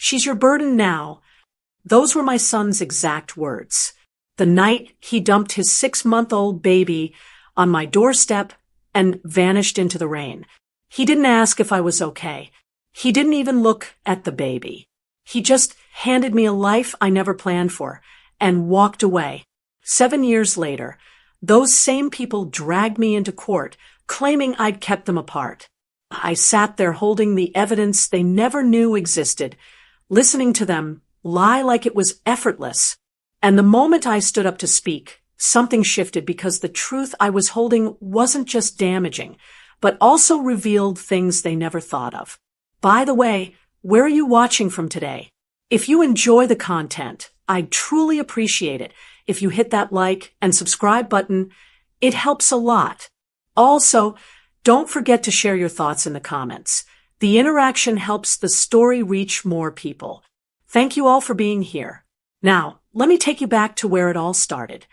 She's your burden now." Those were my son's exact words. The night he dumped his 6-month-old baby on my doorstep and vanished into the rain. He didn't ask if I was okay. He didn't even look at the baby. He just handed me a life I never planned for and walked away. 7 years later, those same people dragged me into court, claiming I'd kept them apart. I sat there holding the evidence they never knew existed, listening to them lie like it was effortless. And the moment I stood up to speak, something shifted because the truth I was holding wasn't just damaging, but also revealed things they never thought of. By the way, where are you watching from today? If you enjoy the content, I'd truly appreciate it if you hit that like and subscribe button. It helps a lot. Also, don't forget to share your thoughts in the comments. The interaction helps the story reach more people. Thank you all for being here. Now, let me take you back to where it all started.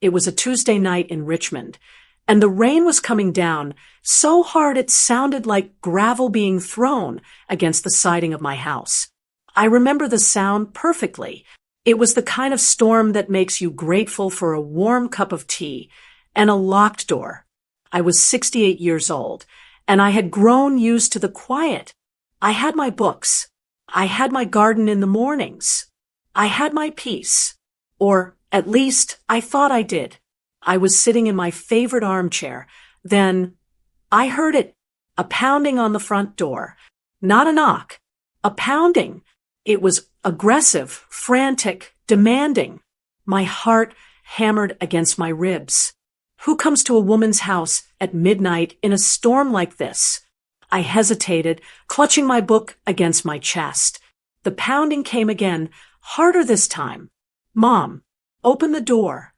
It was a Tuesday night in Richmond, and the rain was coming down so hard it sounded like gravel being thrown against the siding of my house. I remember the sound perfectly. It was the kind of storm that makes you grateful for a warm cup of tea and a locked door. I was 68 years old, and I had grown used to the quiet. I had my books. I had my garden in the mornings. I had my peace. Or, at least, I thought I did. I was sitting in my favorite armchair. Then, I heard it. A pounding on the front door. Not a knock. A pounding. It was aggressive, frantic, demanding. My heart hammered against my ribs. Who comes to a woman's house at midnight in a storm like this? I hesitated, clutching my book against my chest. The pounding came again, harder this time. "Mom, open the door."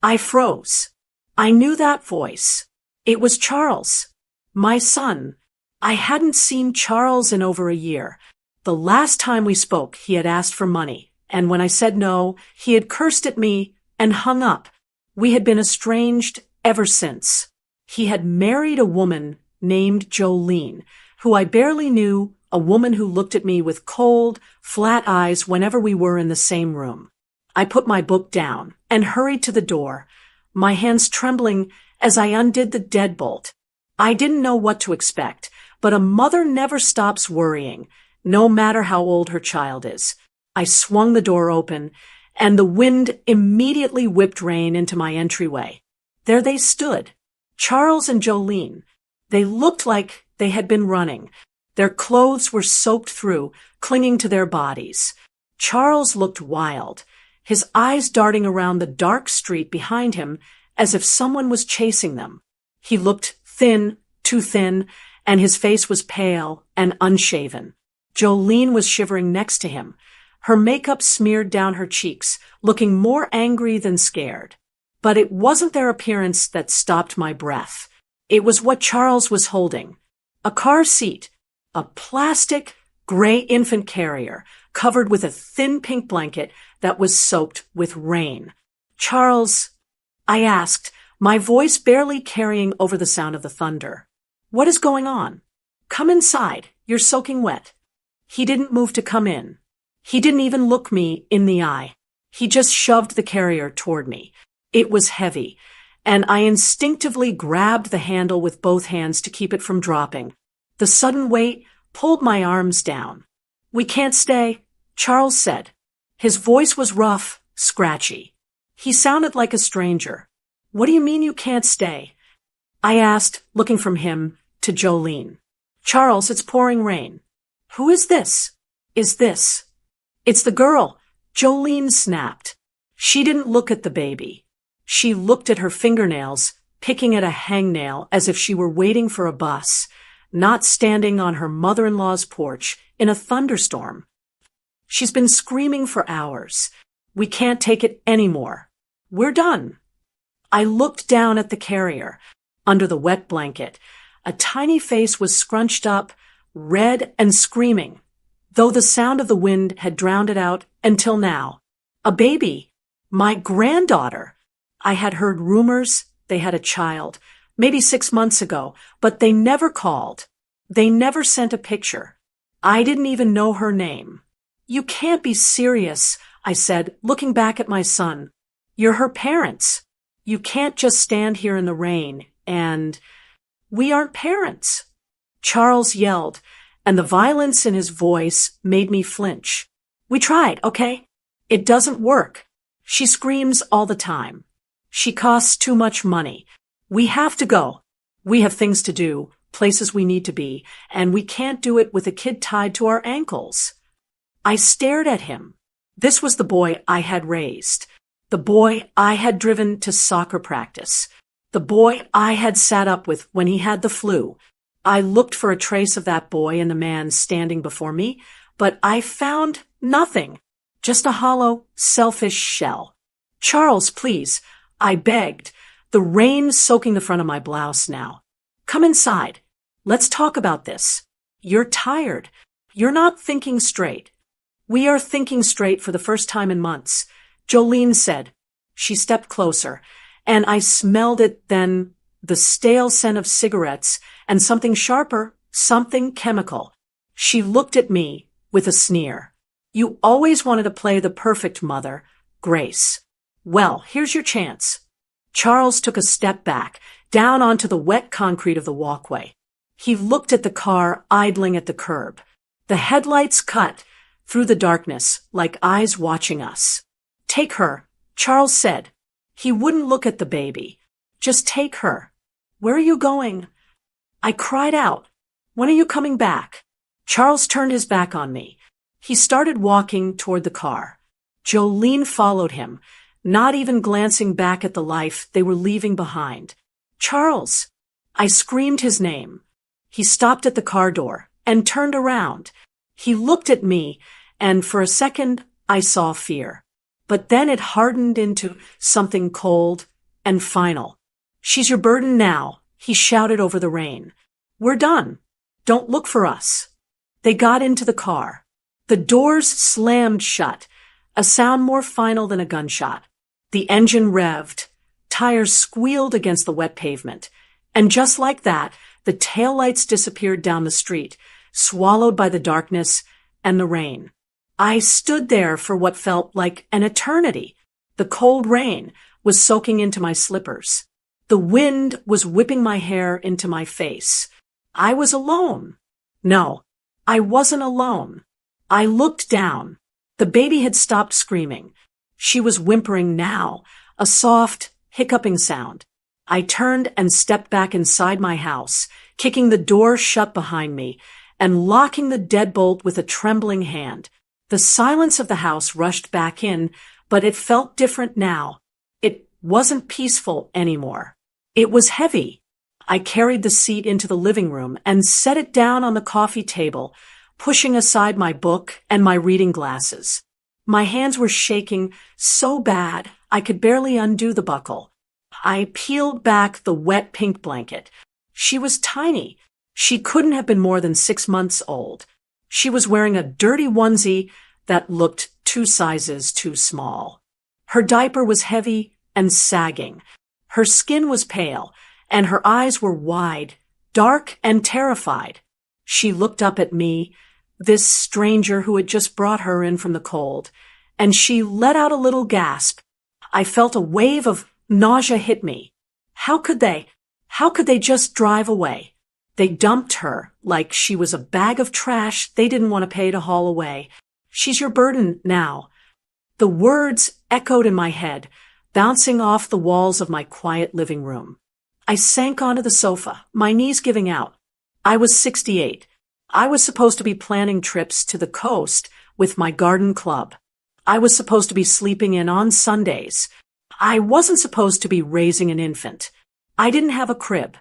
I froze. I knew that voice. It was Charles, my son. I hadn't seen Charles in over a year. The last time we spoke, he had asked for money, and when I said no, he had cursed at me and hung up. We had been estranged ever since. He had married a woman named Jolene, who I barely knew, a woman who looked at me with cold, flat eyes whenever we were in the same room. I put my book down and hurried to the door, my hands trembling as I undid the deadbolt. I didn't know what to expect, but a mother never stops worrying, no matter how old her child is. I swung the door open, and the wind immediately whipped rain into my entryway. There they stood, Charles and Jolene. They looked like they had been running. Their clothes were soaked through, clinging to their bodies. Charles looked wild, his eyes darting around the dark street behind him as if someone was chasing them. He looked thin, too thin, and his face was pale and unshaven. Jolene was shivering next to him, her makeup smeared down her cheeks, looking more angry than scared. But it wasn't their appearance that stopped my breath. It was what Charles was holding. A car seat, a plastic gray infant carrier covered with a thin pink blanket that was soaked with rain. "Charles," I asked, my voice barely carrying over the sound of the thunder. "What is going on? Come inside. You're soaking wet." He didn't move to come in. He didn't even look me in the eye. He just shoved the carrier toward me. It was heavy, and I instinctively grabbed the handle with both hands to keep it from dropping. The sudden weight pulled my arms down. "We can't stay," Charles said. His voice was rough, scratchy. He sounded like a stranger. "What do you mean you can't stay?" I asked, looking from him to Jolene. "Charles, it's pouring rain." "Who is this?" "Is this?" "It's the girl," Jolene snapped. She didn't look at the baby. She looked at her fingernails, picking at a hangnail as if she were waiting for a bus, not standing on her mother-in-law's porch in a thunderstorm. "She's been screaming for hours. We can't take it anymore. We're done." I looked down at the carrier. Under the wet blanket, a tiny face was scrunched up, red and screaming, though the sound of the wind had drowned it out until now. A baby. My granddaughter. I had heard rumors they had a child, maybe 6 months ago, but they never called. They never sent a picture. I didn't even know her name. You can't be serious, I said, looking back at my son. You're her parents. You can't just stand here in the rain and… We aren't parents. Charles yelled, and the violence in his voice made me flinch. We tried, okay? It doesn't work. She screams all the time. She costs too much money. We have to go. We have things to do, places we need to be, and we can't do it with a kid tied to our ankles. I stared at him. This was the boy I had raised. The boy I had driven to soccer practice. The boy I had sat up with when he had the flu. I looked for a trace of that boy in the man standing before me, but I found nothing. Just a hollow, selfish shell. Charles, please, I begged, the rain soaking the front of my blouse now. Come inside. Let's talk about this. You're tired. You're not thinking straight. We are thinking straight for the first time in months, Jolene said. She stepped closer, and I smelled it then, the stale scent of cigarettes, and something sharper, something chemical. She looked at me with a sneer. You always wanted to play the perfect mother, Grace. Well, here's your chance. Charles took a step back, down onto the wet concrete of the walkway. He looked at the car idling at the curb. The headlights cut through the darkness like eyes watching us. Take her, Charles said. He wouldn't look at the baby. Just take her. Where are you going? I cried out. When are you coming back? Charles turned his back on me. He started walking toward the car. Jolene followed him, not even glancing back at the life they were leaving behind. Charles! I screamed his name. He stopped at the car door and turned around. He looked at me, and for a second I saw fear. But then it hardened into something cold and final. She's your burden now, he shouted over the rain. We're done. Don't look for us. They got into the car. The doors slammed shut, a sound more final than a gunshot. The engine revved. Tires squealed against the wet pavement. And just like that, the taillights disappeared down the street, swallowed by the darkness and the rain. I stood there for what felt like an eternity. The cold rain was soaking into my slippers. The wind was whipping my hair into my face. I was alone. No, I wasn't alone. I looked down. The baby had stopped screaming. She was whimpering now, a soft, hiccuping sound. I turned and stepped back inside my house, kicking the door shut behind me and locking the deadbolt with a trembling hand. The silence of the house rushed back in, but it felt different now. It wasn't peaceful anymore. It was heavy. I carried the seat into the living room and set it down on the coffee table, pushing aside my book and my reading glasses. My hands were shaking so bad I could barely undo the buckle. I peeled back the wet pink blanket. She was tiny. She couldn't have been more than 6 months old. She was wearing a dirty onesie that looked 2 sizes too small. Her diaper was heavy and sagging. Her skin was pale, and her eyes were wide, dark and terrified. She looked up at me, this stranger who had just brought her in from the cold, and she let out a little gasp. I felt a wave of nausea hit me. How could they just drive away? They dumped her like she was a bag of trash they didn't want to pay to haul away. She's your burden now. The words echoed in my head, bouncing off the walls of my quiet living room. I sank onto the sofa, my knees giving out. I was 68. I was supposed to be planning trips to the coast with my garden club. I was supposed to be sleeping in on Sundays. I wasn't supposed to be raising an infant. I didn't have a crib.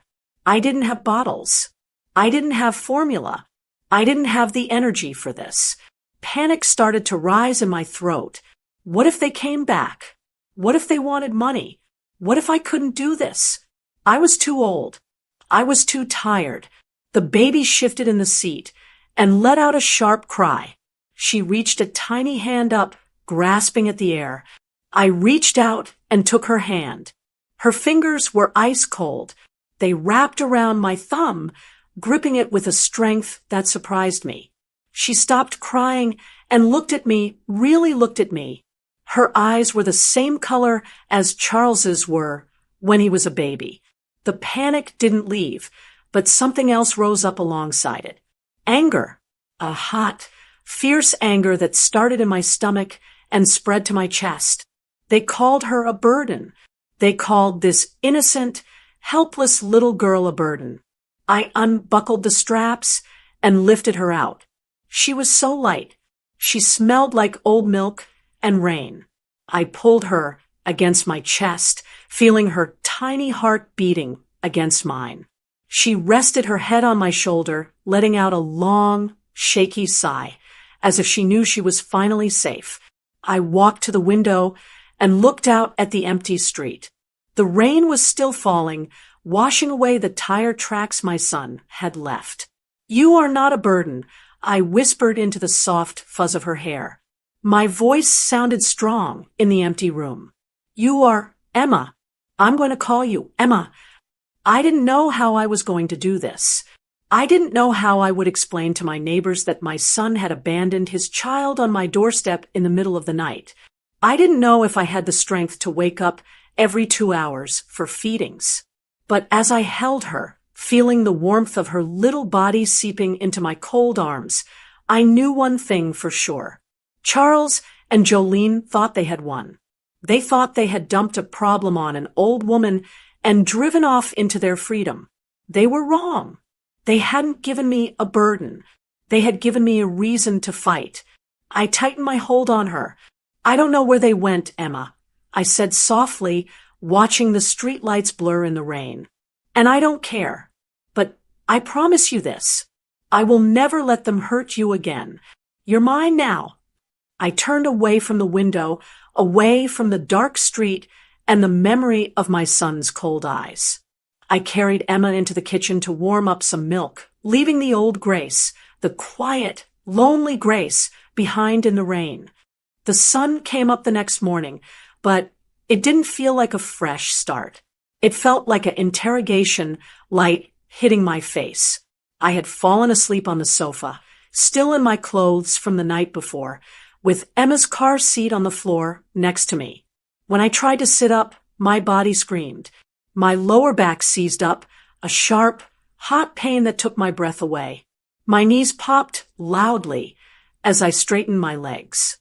I didn't have bottles. I didn't have formula. I didn't have the energy for this. Panic started to rise in my throat. What if they came back? What if they wanted money? What if I couldn't do this? I was too old. I was too tired. The baby shifted in the seat and let out a sharp cry. She reached a tiny hand up, grasping at the air. I reached out and took her hand. Her fingers were ice cold. They wrapped around my thumb, gripping it with a strength that surprised me. She stopped crying and looked at me, really looked at me. Her eyes were the same color as Charles's were when he was a baby. The panic didn't leave, but something else rose up alongside it. Anger. A hot, fierce anger that started in my stomach and spread to my chest. They called her a burden. They called this innocent, helpless little girl a burden. I unbuckled the straps and lifted her out. She was so light. She smelled like old milk and rain. I pulled her against my chest, feeling her tiny heart beating against mine. She rested her head on my shoulder, letting out a long, shaky sigh, as if she knew she was finally safe. I walked to the window and looked out at the empty street. The rain was still falling, washing away the tire tracks my son had left. "You are not a burden," I whispered into the soft fuzz of her hair. My voice sounded strong in the empty room. "You are Emma. I'm going to call you Emma." I didn't know how I was going to do this. I didn't know how I would explain to my neighbors that my son had abandoned his child on my doorstep in the middle of the night. I didn't know if I had the strength to wake up every 2 hours for feedings. But as I held her, feeling the warmth of her little body seeping into my cold arms, I knew one thing for sure. Charles and Jolene thought they had won. They thought they had dumped a problem on an old woman and driven off into their freedom. They were wrong. They hadn't given me a burden. They had given me a reason to fight. I tightened my hold on her. "I don't know where they went, Emma," I said softly, watching the streetlights blur in the rain. "And I don't care. But I promise you this. I will never let them hurt you again. You're mine now." I turned away from the window, away from the dark street and the memory of my son's cold eyes. I carried Emma into the kitchen to warm up some milk, leaving the old Grace, the quiet, lonely Grace, behind in the rain. The sun came up the next morning, but it didn't feel like a fresh start. It felt like an interrogation light hitting my face. I had fallen asleep on the sofa, still in my clothes from the night before, with Emma's car seat on the floor next to me. When I tried to sit up, my body screamed. My lower back seized up, a sharp, hot pain that took my breath away. My knees popped loudly as I straightened my legs.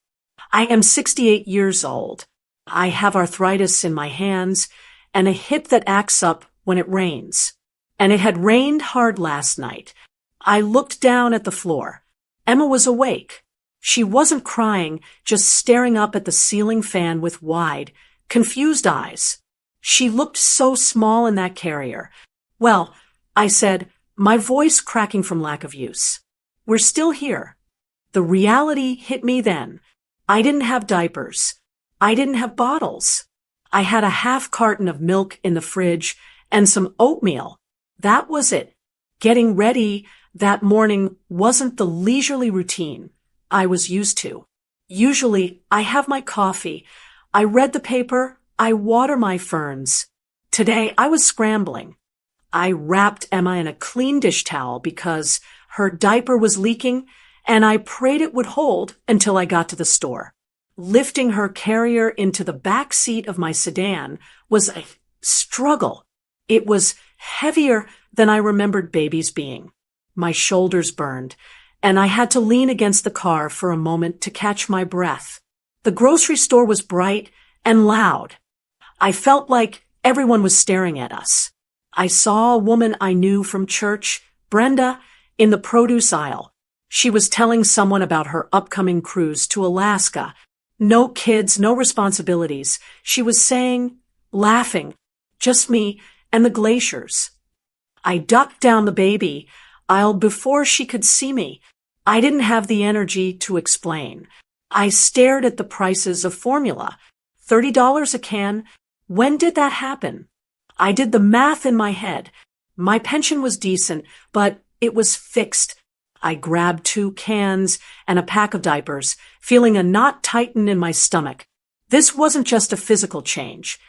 I am 68 years old. I have arthritis in my hands and a hip that acts up when it rains. And it had rained hard last night. I looked down at the floor. Emma was awake. She wasn't crying, just staring up at the ceiling fan with wide, confused eyes. She looked so small in that carrier. "Well," I said, my voice cracking from lack of use. "We're still here." The reality hit me then. I didn't have diapers. I didn't have bottles. I had a half carton of milk in the fridge and some oatmeal. That was it. Getting ready that morning wasn't the leisurely routine I was used to. Usually, I have my coffee. I read the paper. I water my ferns. Today, I was scrambling. I wrapped Emma in a clean dish towel because her diaper was leaking, and I prayed it would hold until I got to the store. Lifting her carrier into the back seat of my sedan was a struggle. It was heavier than I remembered babies being. My shoulders burned, and I had to lean against the car for a moment to catch my breath. The grocery store was bright and loud. I felt like everyone was staring at us. I saw a woman I knew from church, Brenda, in the produce aisle. She was telling someone about her upcoming cruise to Alaska. No kids, no responsibilities. She was saying, laughing, "Just me and the glaciers." I ducked down the baby aisle before she could see me. I didn't have the energy to explain. I stared at the prices of formula. $30 a can. When did that happen? I did the math in my head. My pension was decent, but it was fixed. I grabbed 2 cans and a pack of diapers, feeling a knot tighten in my stomach. This wasn't just a physical change.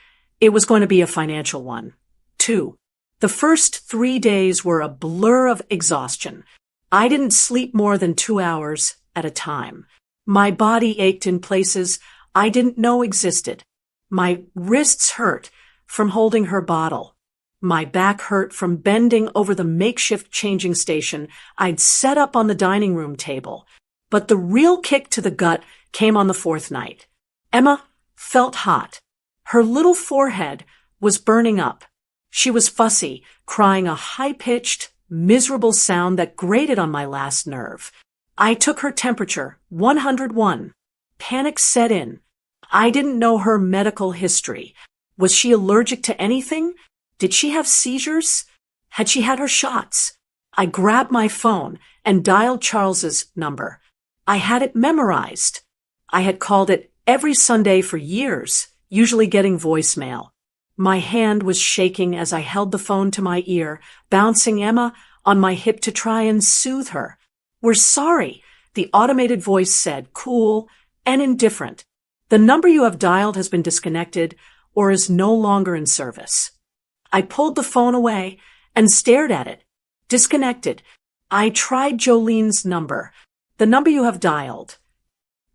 It was going to be a financial one, too. The first 3 days were a blur of exhaustion. I didn't sleep more than 2 hours at a time. My body ached in places I didn't know existed. My wrists hurt from holding her bottle. My back hurt from bending over the makeshift changing station I'd set up on the dining room table. But the real kick to the gut came on the fourth night. Emma felt hot. Her little forehead was burning up. She was fussy, crying a high-pitched, miserable sound that grated on my last nerve. I took her temperature, 101. Panic set in. I didn't know her medical history. Was she allergic to anything? Did she have seizures? Had she had her shots? I grabbed my phone and dialed Charles's number. I had it memorized. I had called it every Sunday for years, usually getting voicemail. My hand was shaking as I held the phone to my ear, bouncing Emma on my hip to try and soothe her. "We're sorry," the automated voice said, cool and indifferent. "The number you have dialed has been disconnected or is no longer in service." I pulled the phone away and stared at it. Disconnected. I tried Jolene's number. "The number you have dialed."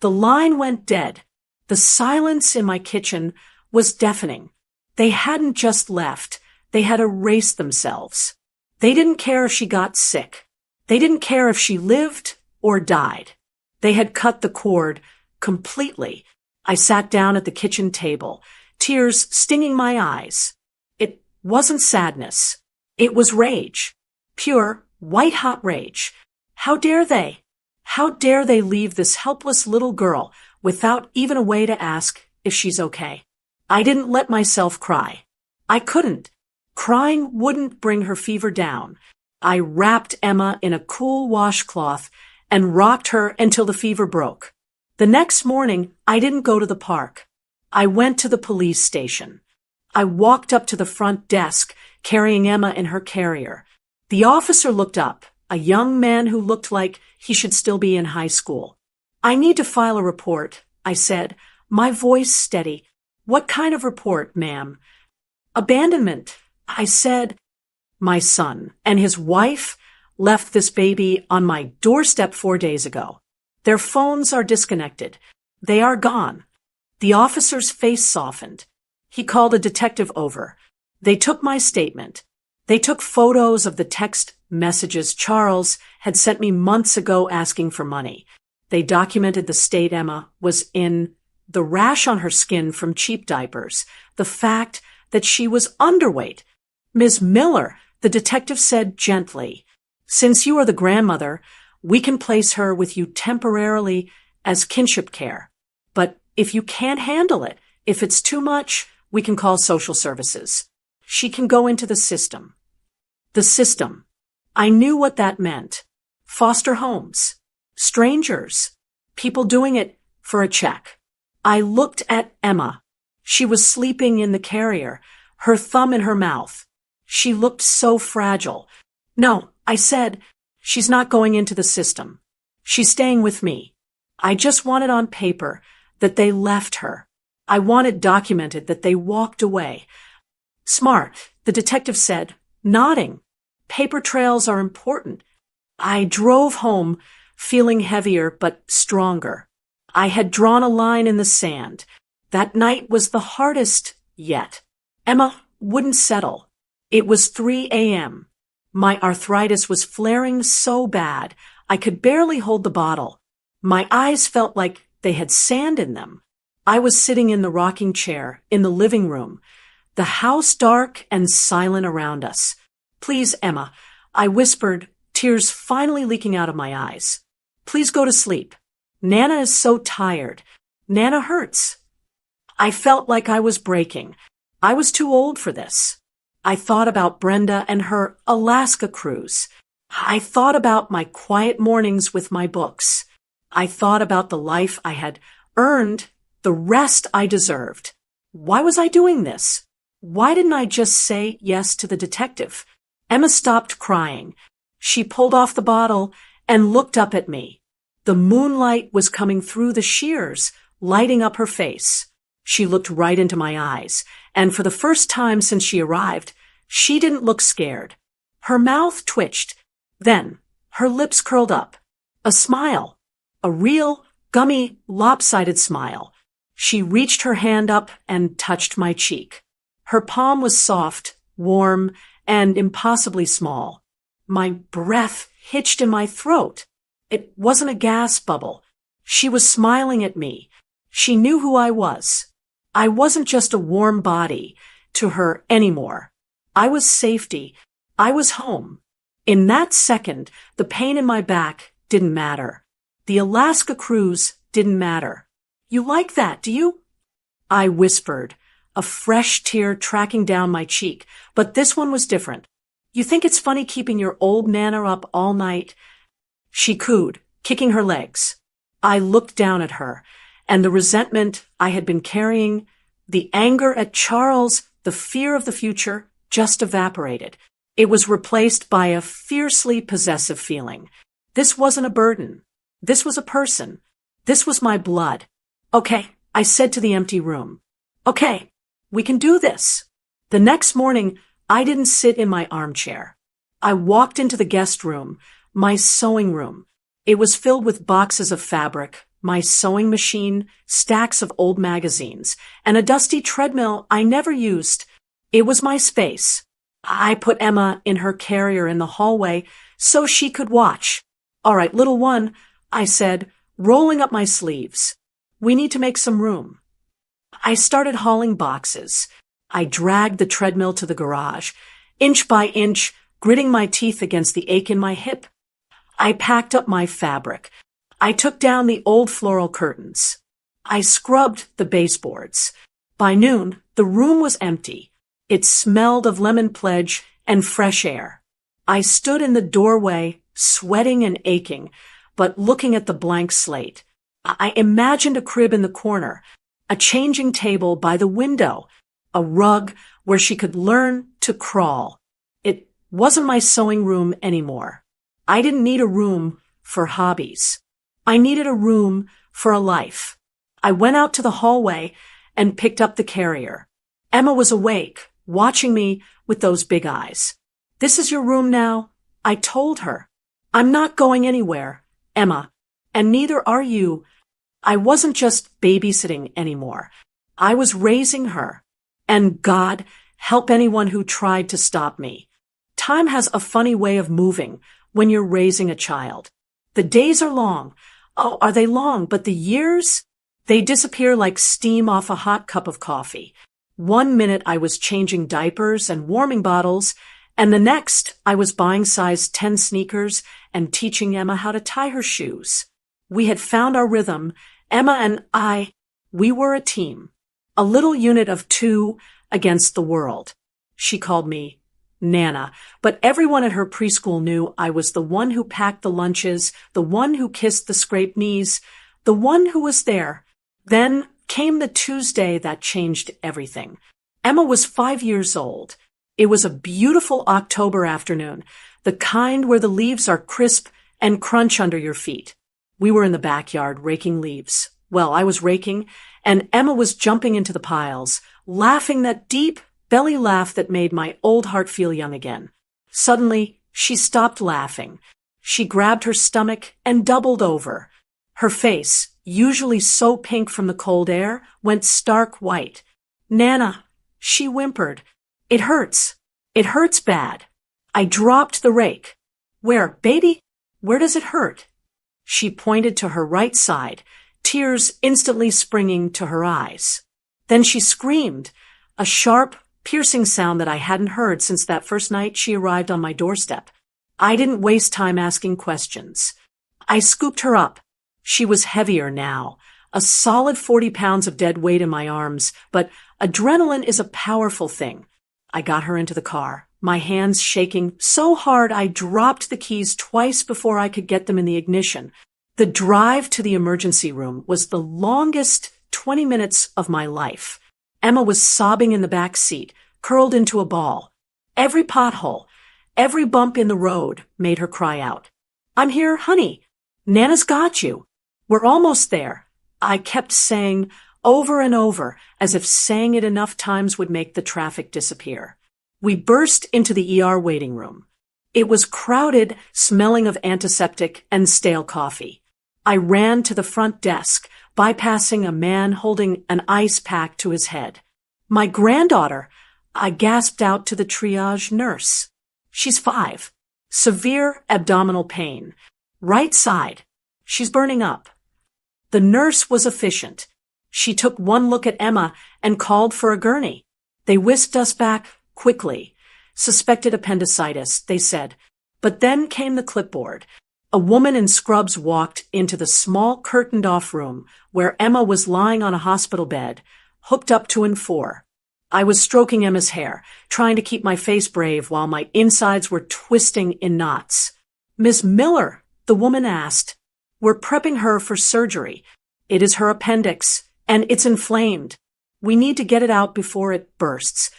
The line went dead. The silence in my kitchen was deafening. They hadn't just left. They had erased themselves. They didn't care if she got sick. They didn't care if she lived or died. They had cut the cord completely. I sat down at the kitchen table, tears stinging my eyes. It wasn't sadness. It was rage. Pure, white-hot rage. How dare they? How dare they leave this helpless little girl without even a way to ask if she's okay? I didn't let myself cry. I couldn't. Crying wouldn't bring her fever down. I wrapped Emma in a cool washcloth and rocked her until the fever broke. The next morning, I didn't go to the park. I went to the police station. I walked up to the front desk, carrying Emma in her carrier. The officer looked up, a young man who looked like he should still be in high school. "I need to file a report," I said, my voice steady. "What kind of report, ma'am?" "Abandonment," I said. "My son and his wife left this baby on my doorstep 4 days ago. Their phones are disconnected. They are gone." The officer's face softened. He called a detective over. They took my statement. They took photos of the text messages Charles had sent me months ago asking for money. They documented the state Emma was in, the rash on her skin from cheap diapers, the fact that she was underweight. "Ms. Miller," the detective said gently, "since you are the grandmother, we can place her with you temporarily as kinship care. But if you can't handle it, if it's too much, we can call social services. She can go into the system." The system. I knew what that meant. Foster homes. Strangers. People doing it for a check. I looked at Emma. She was sleeping in the carrier, her thumb in her mouth. She looked so fragile. "No," I said, "she's not going into the system. She's staying with me. I just wanted on paper that they left her. I wanted documented that they walked away." "Smart," the detective said, nodding. "Paper trails are important." I drove home, feeling heavier but stronger. I had drawn a line in the sand. That night was the hardest yet. Emma wouldn't settle. It was 3 a.m. My arthritis was flaring so bad, I could barely hold the bottle. My eyes felt like they had sand in them. I was sitting in the rocking chair in the living room, the house dark and silent around us. "Please, Emma," I whispered, tears finally leaking out of my eyes. "Please go to sleep. Nana is so tired. Nana hurts." I felt like I was breaking. I was too old for this. I thought about Brenda and her Alaska cruise. I thought about my quiet mornings with my books. I thought about the life I had earned, the rest I deserved. Why was I doing this? Why didn't I just say yes to the detective? Emma stopped crying. She pulled off the bottle and looked up at me. The moonlight was coming through the shears, lighting up her face. She looked right into my eyes, and for the first time since she arrived, she didn't look scared. Her mouth twitched. Then her lips curled up. A smile. A real, gummy, lopsided smile. She reached her hand up and touched my cheek. Her palm was soft, warm, and impossibly small. My breath hitched in my throat. It wasn't a gas bubble. She was smiling at me. She knew who I was. I wasn't just a warm body to her anymore. I was safety. I was home. In that second, the pain in my back didn't matter. The Alaska cruise didn't matter. You like that, do you? I whispered, a fresh tear tracking down my cheek, but this one was different. You think it's funny keeping your old Nana up all night? She cooed, kicking her legs. I looked down at her, and the resentment I had been carrying, the anger at Charles, the fear of the future, just evaporated. It was replaced by a fiercely possessive feeling. This wasn't a burden. This was a person. This was my blood. Okay, I said to the empty room. Okay, we can do this. The next morning, I didn't sit in my armchair. I walked into the guest room, my sewing room. It was filled with boxes of fabric, my sewing machine, stacks of old magazines, and a dusty treadmill I never used. It was my space. I put Emma in her carrier in the hallway so she could watch. All right, little one, I said, rolling up my sleeves. We need to make some room. I started hauling boxes. I dragged the treadmill to the garage, inch by inch, gritting my teeth against the ache in my hip. I packed up my fabric. I took down the old floral curtains. I scrubbed the baseboards. By noon, the room was empty. It smelled of lemon pledge and fresh air. I stood in the doorway, sweating and aching, but looking at the blank slate. I imagined a crib in the corner, a changing table by the window, a rug where she could learn to crawl. It wasn't my sewing room anymore. I didn't need a room for hobbies. I needed a room for a life. I went out to the hallway and picked up the carrier. Emma was awake, watching me with those big eyes. This is your room now, I told her. I'm not going anywhere, Emma, and neither are you. I wasn't just babysitting anymore. I was raising her. And God, help anyone who tried to stop me. Time has a funny way of moving when you're raising a child. The days are long. Oh, are they long? But the years? They disappear like steam off a hot cup of coffee. 1 minute I was changing diapers and warming bottles, and the next I was buying size 10 sneakers and teaching Emma how to tie her shoes. We had found our rhythm. Emma and I, we were a team. A little unit of two against the world. She called me Nana, but everyone at her preschool knew I was the one who packed the lunches, the one who kissed the scraped knees, the one who was there. Then came the Tuesday that changed everything. Emma was 5 years old. It was a beautiful October afternoon, the kind where the leaves are crisp and crunch under your feet. We were in the backyard raking leaves. Well, I was raking, and Emma was jumping into the piles, laughing that deep belly laugh that made my old heart feel young again. Suddenly, she stopped laughing. She grabbed her stomach and doubled over. Her face, usually so pink from the cold air, went stark white. Nana, she whimpered. It hurts. It hurts bad. I dropped the rake. Where, baby? Where does it hurt? She pointed to her right side, tears instantly springing to her eyes. Then she screamed, a sharp, piercing sound that I hadn't heard since that first night she arrived on my doorstep. I didn't waste time asking questions. I scooped her up. She was heavier now, a solid 40 pounds of dead weight in my arms, but adrenaline is a powerful thing. I got her into the car, my hands shaking so hard I dropped the keys twice before I could get them in the ignition. The drive to the emergency room was the longest 20 minutes of my life. Emma was sobbing in the back seat, curled into a ball. Every pothole, every bump in the road made her cry out. I'm here, honey. Nana's got you. We're almost there. I kept saying over and over, as if saying it enough times would make the traffic disappear. We burst into the ER waiting room. It was crowded, smelling of antiseptic and stale coffee. I ran to the front desk, bypassing a man holding an ice pack to his head. My granddaughter, I gasped out to the triage nurse. She's 5. Severe abdominal pain. Right side. She's burning up. The nurse was efficient. She took one look at Emma and called for a gurney. They whisked us back quickly. Suspected appendicitis, they said. But then came the clipboard. A woman in scrubs walked into the small curtained-off room where Emma was lying on a hospital bed, hooked up to an 4. I was stroking Emma's hair, trying to keep my face brave while my insides were twisting in knots. "Miss Miller," the woman asked. "We're prepping her for surgery. It is her appendix, and it's inflamed. We need to get it out before it bursts."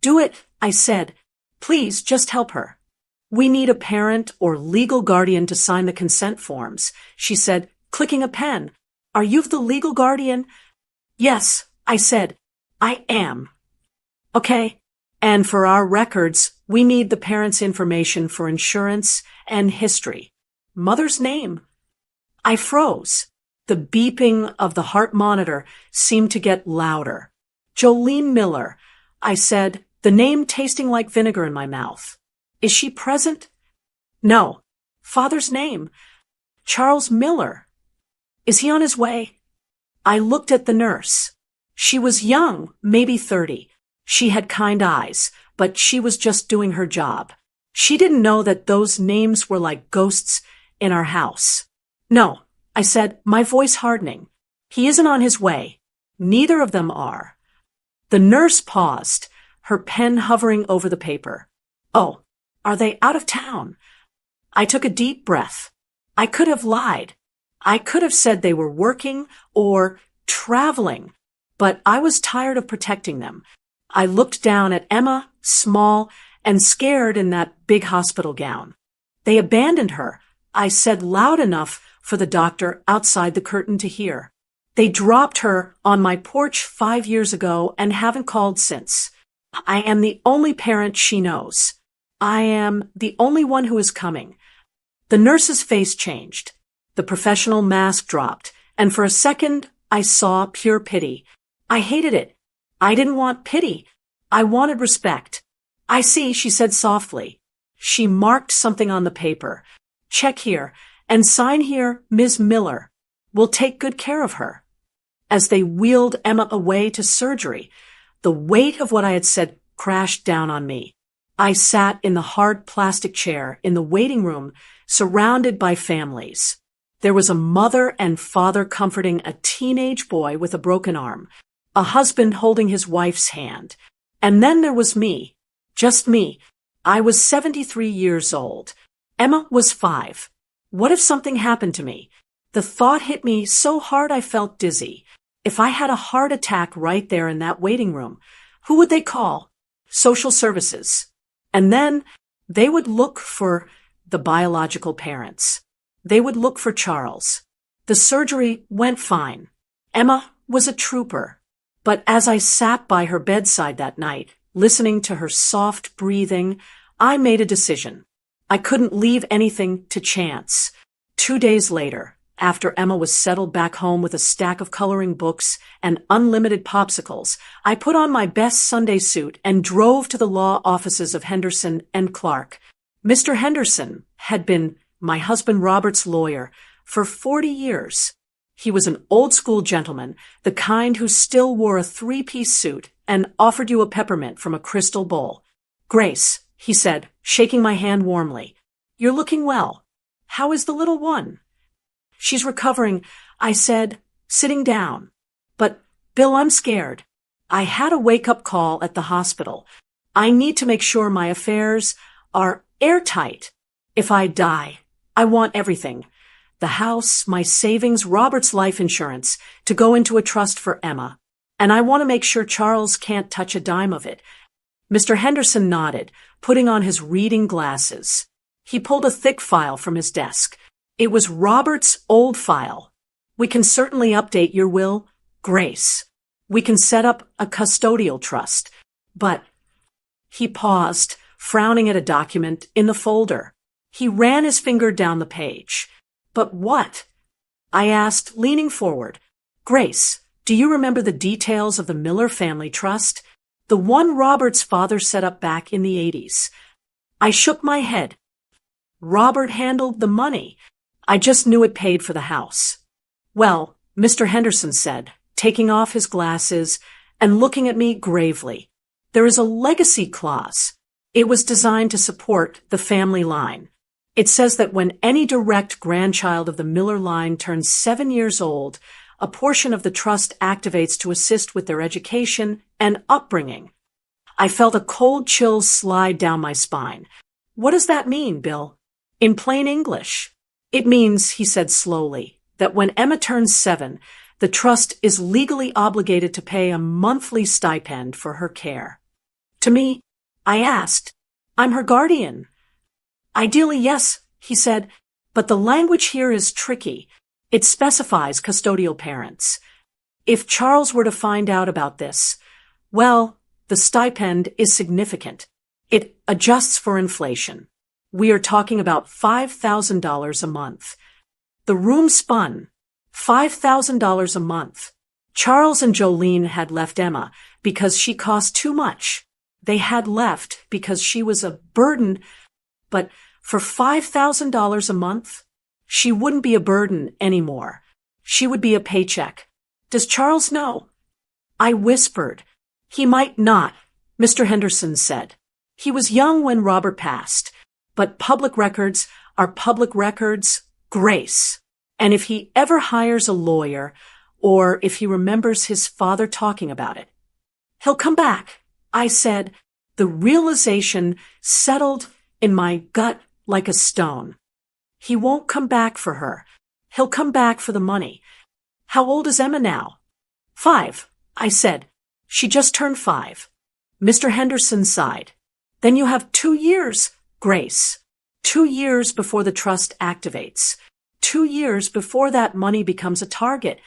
"Do it," I said. "Please, just help her." "We need a parent or legal guardian to sign the consent forms," she said, clicking a pen. "Are you the legal guardian?" "Yes," I said. "I am." "Okay. And for our records, we need the parent's information for insurance and history. Mother's name." I froze. The beeping of the heart monitor seemed to get louder. "Jolene Miller," I said, the name tasting like vinegar in my mouth. "Is she present?" "No." "Father's name?" "Charles Miller." "Is he on his way?" I looked at the nurse. She was young, maybe 30. She had kind eyes, but she was just doing her job. She didn't know that those names were like ghosts in our house. "No," I said, my voice hardening. "He isn't on his way. Neither of them are." The nurse paused, her pen hovering over the paper. "Oh, are they out of town?" I took a deep breath. I could have lied. I could have said they were working or traveling, but I was tired of protecting them. I looked down at Emma, small and scared in that big hospital gown. "They abandoned her," I said loud enough for the doctor outside the curtain to hear. "They dropped her on my porch 5 years ago and haven't called since. I am the only parent she knows. I am the only one who is coming." The nurse's face changed. The professional mask dropped, and for a second I saw pure pity. I hated it. I didn't want pity. I wanted respect. "I see," she said softly. She marked something on the paper. "Check here, and sign here, Ms. Miller. We'll take good care of her." As they wheeled Emma away to surgery, the weight of what I had said crashed down on me. I sat in the hard plastic chair in the waiting room, surrounded by families. There was a mother and father comforting a teenage boy with a broken arm, a husband holding his wife's hand. And then there was me. Just me. I was 73 years old. Emma was 5. What if something happened to me? The thought hit me so hard I felt dizzy. If I had a heart attack right there in that waiting room, who would they call? Social services. And then they would look for the biological parents. They would look for Charles. The surgery went fine. Emma was a trooper. But as I sat by her bedside that night, listening to her soft breathing, I made a decision. I couldn't leave anything to chance. 2 days later, after Emma was settled back home with a stack of coloring books and unlimited popsicles, I put on my best Sunday suit and drove to the law offices of Henderson and Clark. Mr. Henderson had been my husband Robert's lawyer for 40 years. He was an old-school gentleman, the kind who still wore a 3-piece suit and offered you a peppermint from a crystal bowl. "Grace," he said, shaking my hand warmly, "you're looking well. How is the little one?" "She's recovering," I said, sitting down. "But, Bill, I'm scared. I had a wake-up call at the hospital. I need to make sure my affairs are airtight. If I die, I want everything. The house, my savings, Robert's life insurance, to go into a trust for Emma. And I want to make sure Charles can't touch a dime of it." Mr. Henderson nodded, putting on his reading glasses. He pulled a thick file from his desk. It was Robert's old file. "We can certainly update your will, Grace. We can set up a custodial trust. But—" He paused, frowning at a document in the folder. He ran his finger down the page. "But what?" I asked, leaning forward. Grace, do you remember the details of the Miller family trust? The one Robert's father set up back in the 80s. I shook my head. Robert handled the money. I just knew it paid for the house. Well, Mr. Henderson said, taking off his glasses and looking at me gravely. There is a legacy clause. It was designed to support the family line. It says that when any direct grandchild of the Miller line turns 7 years old, a portion of the trust activates to assist with their education and upbringing. I felt a cold chill slide down my spine. What does that mean, Bill? In plain English, it means, he said slowly, that when Emma turns 7, the trust is legally obligated to pay a monthly stipend for her care. To me, I asked, I'm her guardian. Ideally, yes, he said, but the language here is tricky. It specifies custodial parents. If Charles were to find out about this, well, the stipend is significant. It adjusts for inflation. We are talking about $5,000 a month. The room spun. $5,000 a month. Charles and Jolene had left Emma because she cost too much. They had left because she was a burden, but for $5,000 a month, she wouldn't be a burden anymore. She would be a paycheck. Does Charles know? I whispered. He might not, Mr. Henderson said. He was young when Robert passed, but public records are public records, Grace. And if he ever hires a lawyer, or if he remembers his father talking about it, he'll come back, I said. The realization settled in my gut like a stone. He won't come back for her. He'll come back for the money. How old is Emma now? 5, I said. She just turned 5. Mr. Henderson sighed. Then you have 2 years, Grace. 2 years before the trust activates. 2 years before that money becomes a target.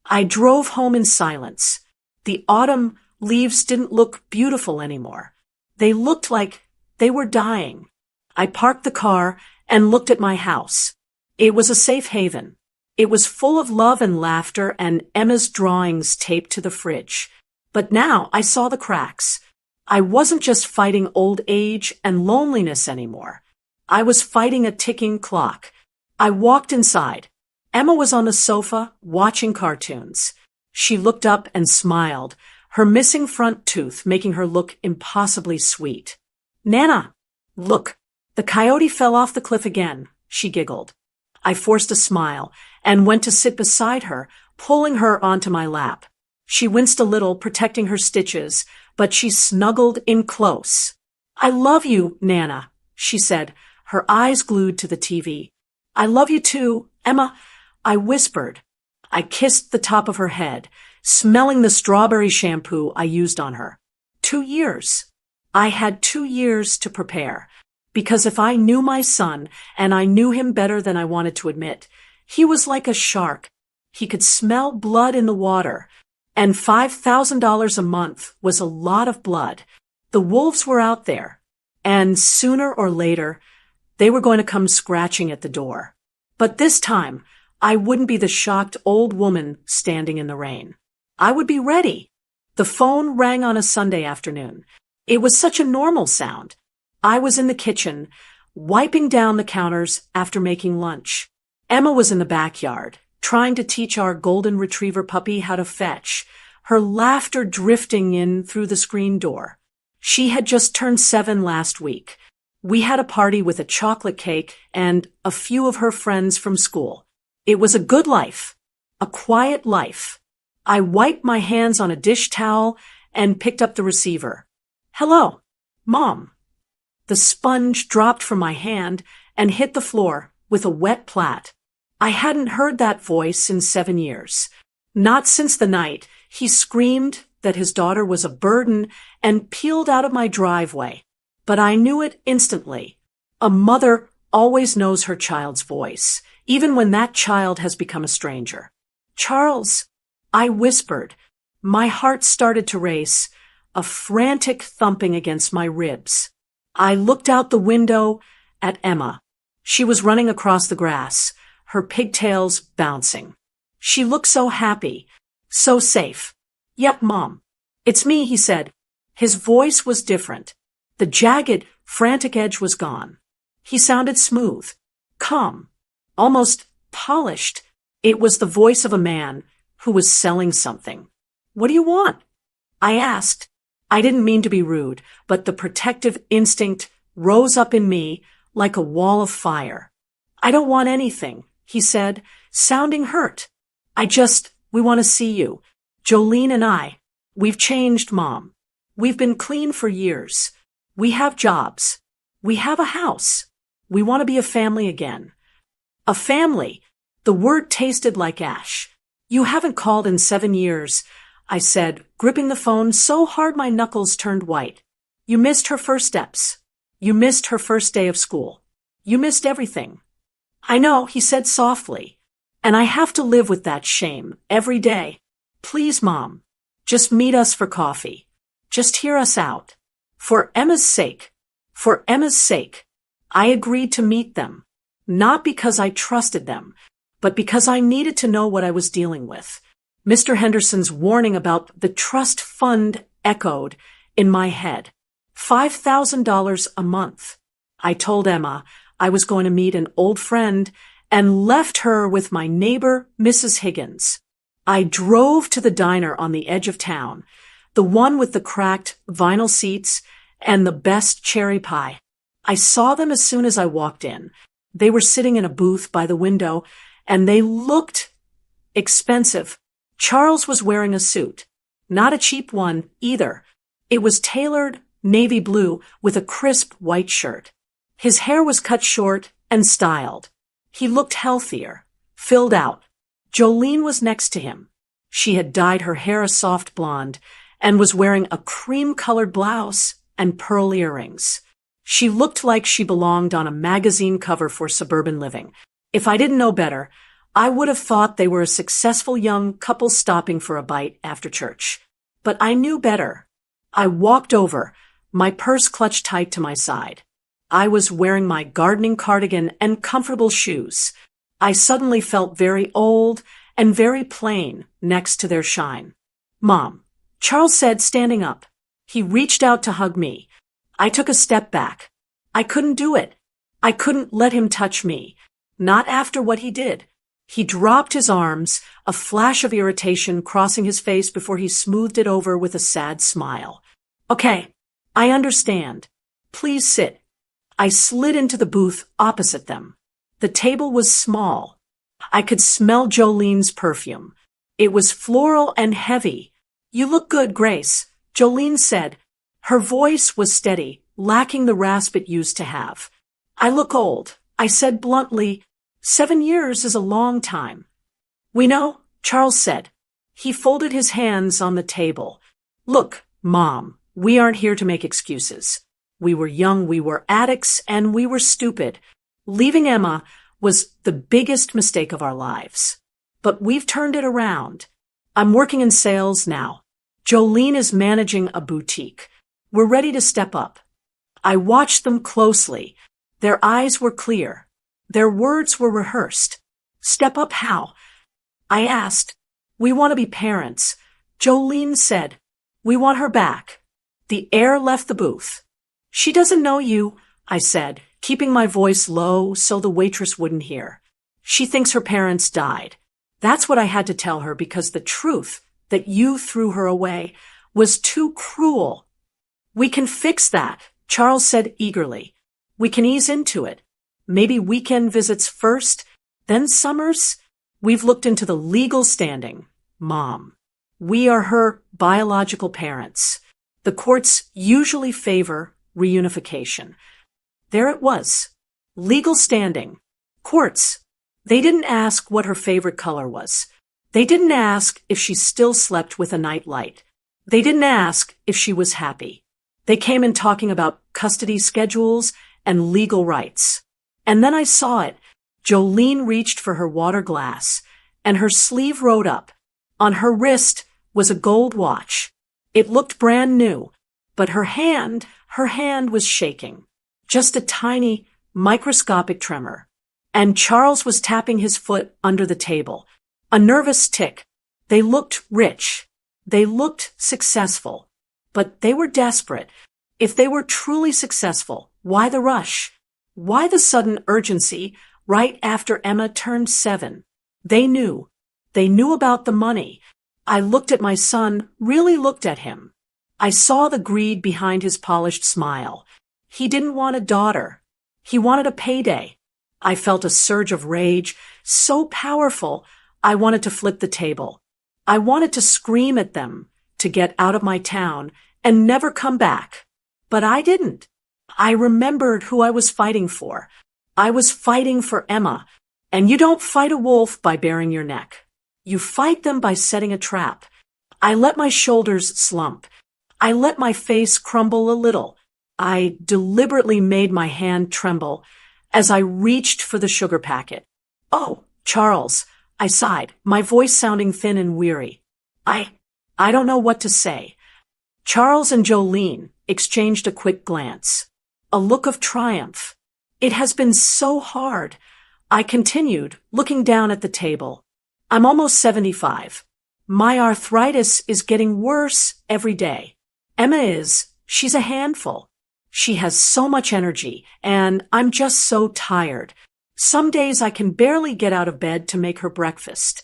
I drove home in silence. The autumn leaves didn't look beautiful anymore. They looked like they were dying. I parked the car and looked at my house. It was a safe haven. It was full of love and laughter and Emma's drawings taped to the fridge. But now I saw the cracks. I wasn't just fighting old age and loneliness anymore. I was fighting a ticking clock. I walked inside. Emma was on the sofa watching cartoons. She looked up and smiled, her missing front tooth making her look impossibly sweet. Nana, look, the coyote fell off the cliff again, she giggled. I forced a smile and went to sit beside her, pulling her onto my lap. She winced a little, protecting her stitches, but she snuggled in close. I love you, Nana, she said, her eyes glued to the TV. I love you too, Emma, I whispered. I kissed the top of her head, smelling the strawberry shampoo I used on her. 2 years. I had 2 years to prepare, because if I knew my son, and I knew him better than I wanted to admit, he was like a shark. He could smell blood in the water, and $5,000 a month was a lot of blood. The wolves were out there, and sooner or later, they were going to come scratching at the door. But this time, I wouldn't be the shocked old woman standing in the rain. I would be ready. The phone rang on a Sunday afternoon. It was such a normal sound. I was in the kitchen, wiping down the counters after making lunch. Emma was in the backyard, trying to teach our golden retriever puppy how to fetch, her laughter drifting in through the screen door. She had just turned 7 last week. We had a party with a chocolate cake and a few of her friends from school. It was a good life, a quiet life. I wiped my hands on a dish towel and picked up the receiver. Hello, Mom. The sponge dropped from my hand and hit the floor with a wet plait. I hadn't heard that voice in 7 years. Not since the night he screamed that his daughter was a burden and peeled out of my driveway. But I knew it instantly. A mother always knows her child's voice, even when that child has become a stranger. Charles, I whispered. My heart started to race, a frantic thumping against my ribs. I looked out the window at Emma. She was running across the grass, her pigtails bouncing. She looked so happy, so safe. "Yep, Mom. It's me," he said. His voice was different. The jagged, frantic edge was gone. He sounded smooth, calm, almost polished. It was the voice of a man who was selling something. "What do you want?" I asked. I didn't mean to be rude, but the protective instinct rose up in me like a wall of fire. "I don't want anything," he said, sounding hurt. We want to see you. Jolene and I, we've changed, Mom. We've been clean for years. We have jobs. We have a house. We want to be a family again." A family. The word tasted like ash. "You haven't called in 7 years," I said, gripping the phone so hard my knuckles turned white. "You missed her first steps. You missed her first day of school. You missed everything." "I know," he said softly. "And I have to live with that shame every day. Please, Mom, just meet us for coffee. Just hear us out. For Emma's sake. For Emma's sake." I agreed to meet them. Not because I trusted them, but because I needed to know what I was dealing with. Mr. Henderson's warning about the trust fund echoed in my head. $5,000 a month. I told Emma I was going to meet an old friend and left her with my neighbor, Mrs. Higgins. I drove to the diner on the edge of town, the one with the cracked vinyl seats and the best cherry pie. I saw them as soon as I walked in. They were sitting in a booth by the window, and they looked expensive. Charles was wearing a suit. Not a cheap one, either. It was tailored navy blue with a crisp white shirt. His hair was cut short and styled. He looked healthier, filled out. Jolene was next to him. She had dyed her hair a soft blonde and was wearing a cream-colored blouse and pearl earrings. She looked like she belonged on a magazine cover for Suburban Living. If I didn't know better, I would have thought they were a successful young couple stopping for a bite after church. But I knew better. I walked over, my purse clutched tight to my side. I was wearing my gardening cardigan and comfortable shoes. I suddenly felt very old and very plain next to their shine. "Mom," Charles said, standing up. He reached out to hug me. I took a step back. I couldn't do it. I couldn't let him touch me. Not after what he did. He dropped his arms, a flash of irritation crossing his face before he smoothed it over with a sad smile. "Okay, I understand. Please sit." I slid into the booth opposite them. The table was small. I could smell Jolene's perfume. It was floral and heavy. "You look good, Grace," Jolene said. Her voice was steady, lacking the rasp it used to have. "I look old," I said bluntly. 7 years is a long time. "We know," Charles said. He folded his hands on the table. "Look, Mom, we aren't here to make excuses. We were young, we were addicts, and we were stupid. Leaving Emma was the biggest mistake of our lives. But we've turned it around. I'm working in sales now. Jolene is managing a boutique. We're ready to step up." I watched them closely. Their eyes were clear. Their words were rehearsed. "Step up how?" I asked. "We want to be parents." Jolene said. "We want her back." The air left the booth. "She doesn't know you," I said, keeping my voice low so the waitress wouldn't hear. "She thinks her parents died. That's what I had to tell her because the truth that you threw her away was too cruel." "We can fix that," Charles said eagerly. "We can ease into it. Maybe weekend visits first, then summers. We've looked into the legal standing, Mom. We are her biological parents. The courts usually favor reunification." There it was. Legal standing. Courts. They didn't ask what her favorite color was. They didn't ask if she still slept with a nightlight. They didn't ask if she was happy. They came in talking about custody schedules and legal rights. And then I saw it. Jolene reached for her water glass, and her sleeve rode up. On her wrist was a gold watch. It looked brand new, but her hand was shaking. Just a tiny, microscopic tremor. and Charles was tapping his foot under the table. A nervous tick. They looked rich. They looked successful. But they were desperate. If they were truly successful, why the rush? Why the sudden urgency right after Emma turned 7? They knew. They knew about the money. I looked at my son, really looked at him. I saw the greed behind his polished smile. He didn't want a daughter. He wanted a payday. I felt a surge of rage, so powerful, I wanted to flip the table. I wanted to scream at them, to get out of my town, and never come back. But I didn't. I remembered who I was fighting for. I was fighting for Emma. And you don't fight a wolf by baring your neck. You fight them by setting a trap. I let my shoulders slump. I let my face crumble a little. I deliberately made my hand tremble as I reached for the sugar packet. "Oh, Charles," I sighed, my voice sounding thin and weary. I don't know what to say. Charles and Jolene exchanged a quick glance. A look of triumph. "It has been so hard," I continued, looking down at the table. "I'm almost 75. My arthritis is getting worse every day. Emma she's a handful. She has so much energy, and I'm just so tired. Some days I can barely get out of bed to make her breakfast."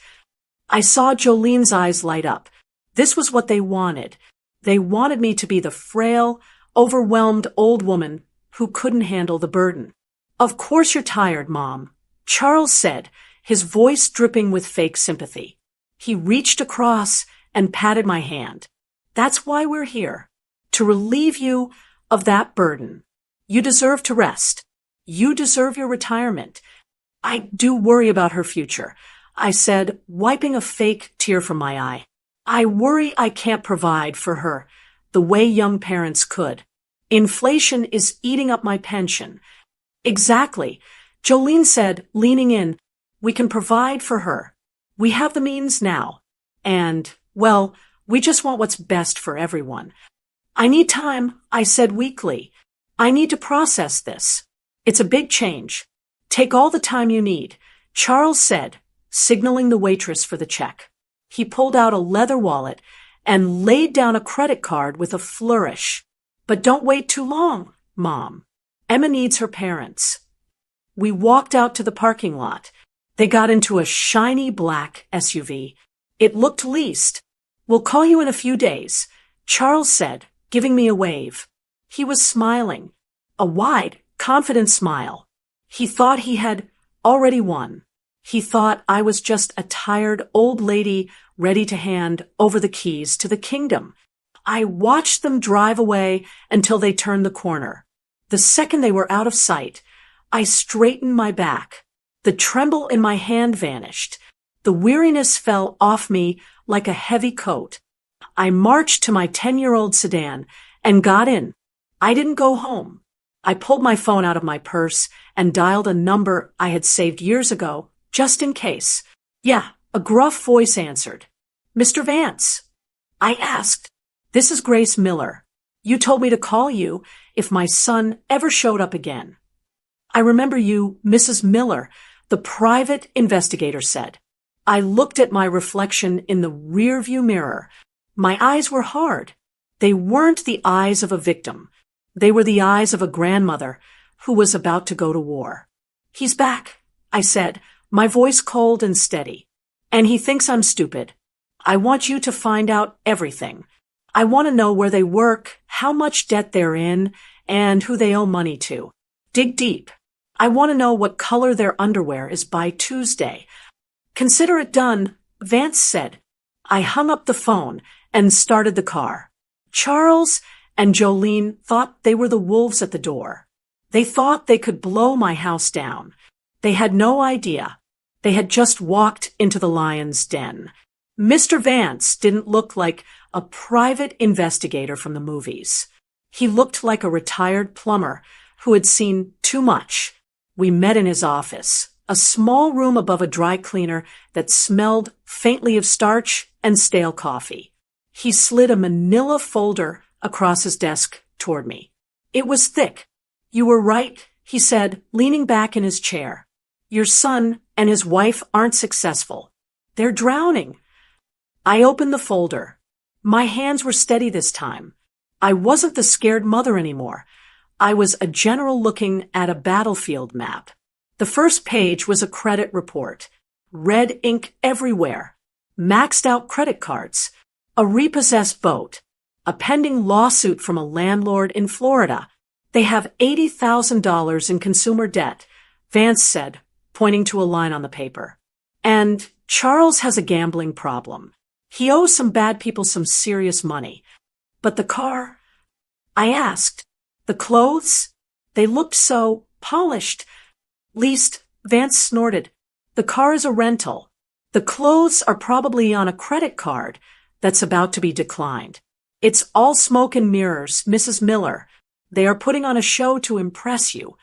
I saw Jolene's eyes light up. This was what they wanted. They wanted me to be the frail, overwhelmed old woman who couldn't handle the burden. "Of course you're tired, Mom," Charles said, his voice dripping with fake sympathy. He reached across and patted my hand. "That's why we're here. To relieve you of that burden. You deserve to rest. You deserve your retirement. I do worry about her future," I said, wiping a fake tear from my eye. "I worry I can't provide for her the way young parents could. Inflation is eating up my pension." "Exactly," Jolene said, leaning in. "We can provide for her. We have the means now. And, well, we just want what's best for everyone." "I need time," I said weakly. "I need to process this. It's a big change. Take all the time you need," Charles said, signaling the waitress for the check. He pulled out a leather wallet and laid down a credit card with a flourish. "But don't wait too long, Mom. Emma needs her parents." We walked out to the parking lot. They got into a shiny black SUV. It looked leased. "We'll call you in a few days," Charles said, giving me a wave. He was smiling, a wide, confident smile. He thought he had already won. He thought I was just a tired old lady ready to hand over the keys to the kingdom. I watched them drive away until they turned the corner. The second they were out of sight, I straightened my back. The tremble in my hand vanished. The weariness fell off me like a heavy coat. I marched to my 10-year-old sedan and got in. I didn't go home. I pulled my phone out of my purse and dialed a number I had saved years ago, just in case. "Yeah," a gruff voice answered. "Mr. Vance?" I asked. "This is Grace Miller. You told me to call you if my son ever showed up again." "I remember you, Mrs. Miller," the private investigator said. I looked at my reflection in the rearview mirror. My eyes were hard. They weren't the eyes of a victim. They were the eyes of a grandmother who was about to go to war. "He's back," I said, my voice cold and steady. "And he thinks I'm stupid. I want you to find out everything. I want to know where they work, how much debt they're in, and who they owe money to. Dig deep. I want to know what color their underwear is by Tuesday." "Consider it done," Vance said. I hung up the phone and started the car. Charles and Jolene thought they were the wolves at the door. They thought they could blow my house down. They had no idea. They had just walked into the lion's den. Mr. Vance didn't look like a private investigator from the movies. He looked like a retired plumber who had seen too much. We met in his office, a small room above a dry cleaner that smelled faintly of starch and stale coffee. He slid a manila folder across his desk toward me. It was thick. "You were right," he said, leaning back in his chair. Your son and his wife aren't successful. They're drowning. I opened the folder. My hands were steady this time. I wasn't the scared mother anymore. I was a general looking at a battlefield map. The first page was a credit report. Red ink everywhere. Maxed out credit cards. A repossessed boat. A pending lawsuit from a landlord in Florida. They have $80,000 in consumer debt, Vance said, pointing to a line on the paper. And Charles has a gambling problem. He owes some bad people some serious money. But the car? I asked. The clothes? They looked so polished. Least, Vance snorted. The car is a rental. The clothes are probably on a credit card that's about to be declined. It's all smoke and mirrors, Mrs. Miller. They are putting on a show to impress you.